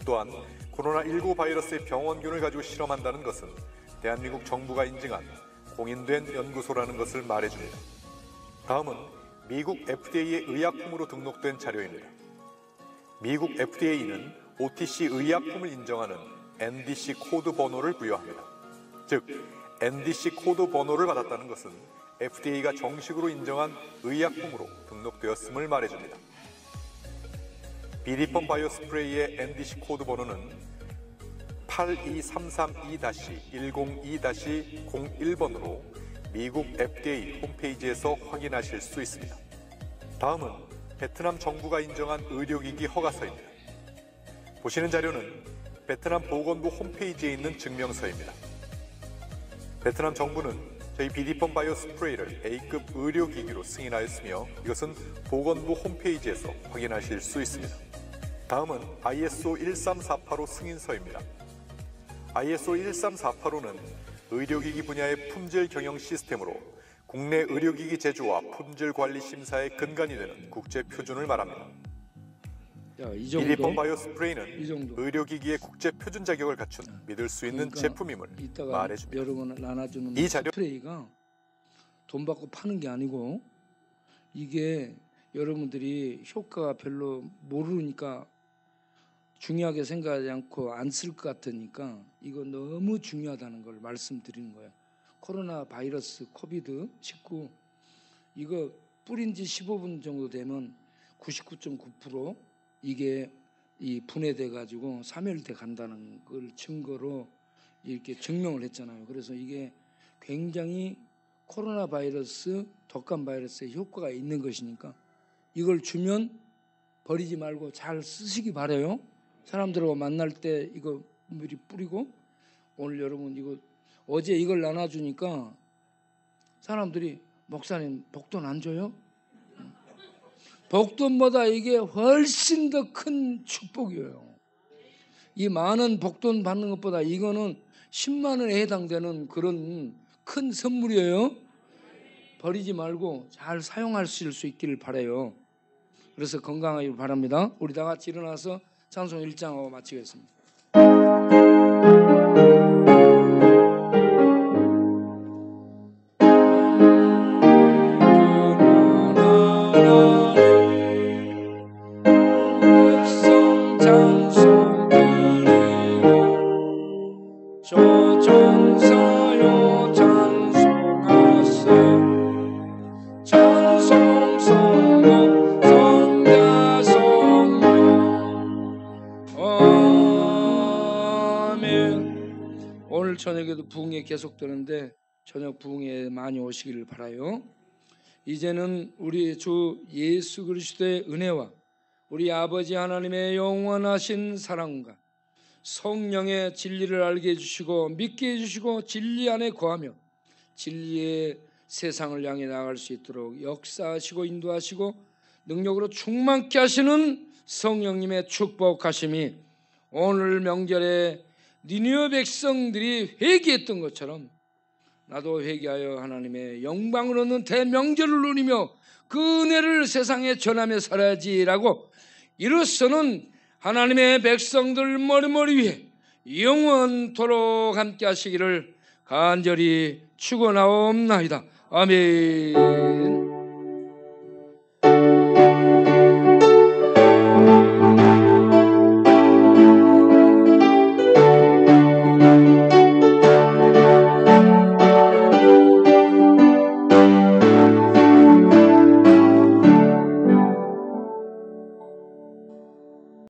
또한 코로나19 바이러스의 병원균을 가지고 실험한다는 것은 대한민국 정부가 인증한 공인된 연구소라는 것을 말해줍니다. 다음은 미국 FDA의 의약품으로 등록된 자료입니다. 미국 FDA는 OTC 의약품을 인정하는 NDC 코드 번호를 부여합니다. 즉, NDC 코드 번호를 받았다는 것은 FDA가 정식으로 인정한 의약품으로 등록되었음을 말해줍니다. 비리펌 바이오 스프레이의 NDC 코드 번호는 82332-102-01번으로 미국 FDA 홈페이지에서 확인하실 수 있습니다. 다음은 베트남 정부가 인정한 의료기기 허가서입니다. 보시는 자료는 베트남 보건부 홈페이지에 있는 증명서입니다. 베트남 정부는 저희 비리펌 바이오 스프레이를 A급 의료기기로 승인하였으며 이것은 보건부 홈페이지에서 확인하실 수 있습니다. 다음은 ISO 13485 승인서입니다. ISO 13485는 의료기기 분야의 품질 경영 시스템으로 국내 의료기기 제조와 품질 관리 심사의 근간이 되는 국제 표준을 말합니다. 이 정도. 비리펌 바이오 스프레이는 의료기기의 국제 표준 자격을 갖춘 믿을 수 있는 제품임을 말해줍니다. 여러분 나눠주는 이 자료 스프레이가 돈 받고 파는 게 아니고 이게 여러분들이 효과가 별로 모르니까 중요하게 생각하지 않고 안 쓸 것 같으니까 이거 너무 중요하다는 걸 말씀드리는 거예요. 코로나 바이러스 코비드-19 이거 뿌린 지 15분 정도 되면 99.9% 이게 이 분해돼 가지고 사멸돼 간다는 걸 증거로 이렇게 증명을 했잖아요. 그래서 이게 굉장히 코로나 바이러스, 독감 바이러스에 효과가 있는 것이니까 이걸 주면 버리지 말고 잘 쓰시기 바라요. 사람들하고 만날 때 이거 미리 뿌리고 오늘 여러분 이거 어제 이걸 나눠주니까 사람들이 목사님 복돈 안 줘요? 복돈보다 이게 훨씬 더 큰 축복이에요. 이 많은 복돈 받는 것보다 이거는 10만 원에 해당되는 그런 큰 선물이에요. 버리지 말고 잘 사용하실 수 있기를 바라요. 그래서 건강하길 바랍니다. 우리 다 같이 일어나서 찬송 1장하고 마치겠습니다. 조종사여 찬송하세 찬송 성령 성자 성령 아멘. 오늘 저녁에도 부흥회 계속되는데 저녁 부흥회에 많이 오시기를 바라요. 이제는 우리 주 예수 그리스도의 은혜와 우리 아버지 하나님의 영원하신 사랑과 성령의 진리를 알게 해주시고 믿게 해주시고 진리 안에 거하며 진리의 세상을 향해 나아갈 수 있도록 역사하시고 인도하시고 능력으로 충만케 하시는 성령님의 축복하심이 오늘 명절에 니느웨 백성들이 회개했던 것처럼 나도 회개하여 하나님의 영광을 얻는 대명절을 누리며 그 은혜를 세상에 전하며 살아야지라고 이로서는 하나님의 백성들 머리머리 위에 영원토록 함께 하시기를 간절히 축원하옵나이다. 아멘.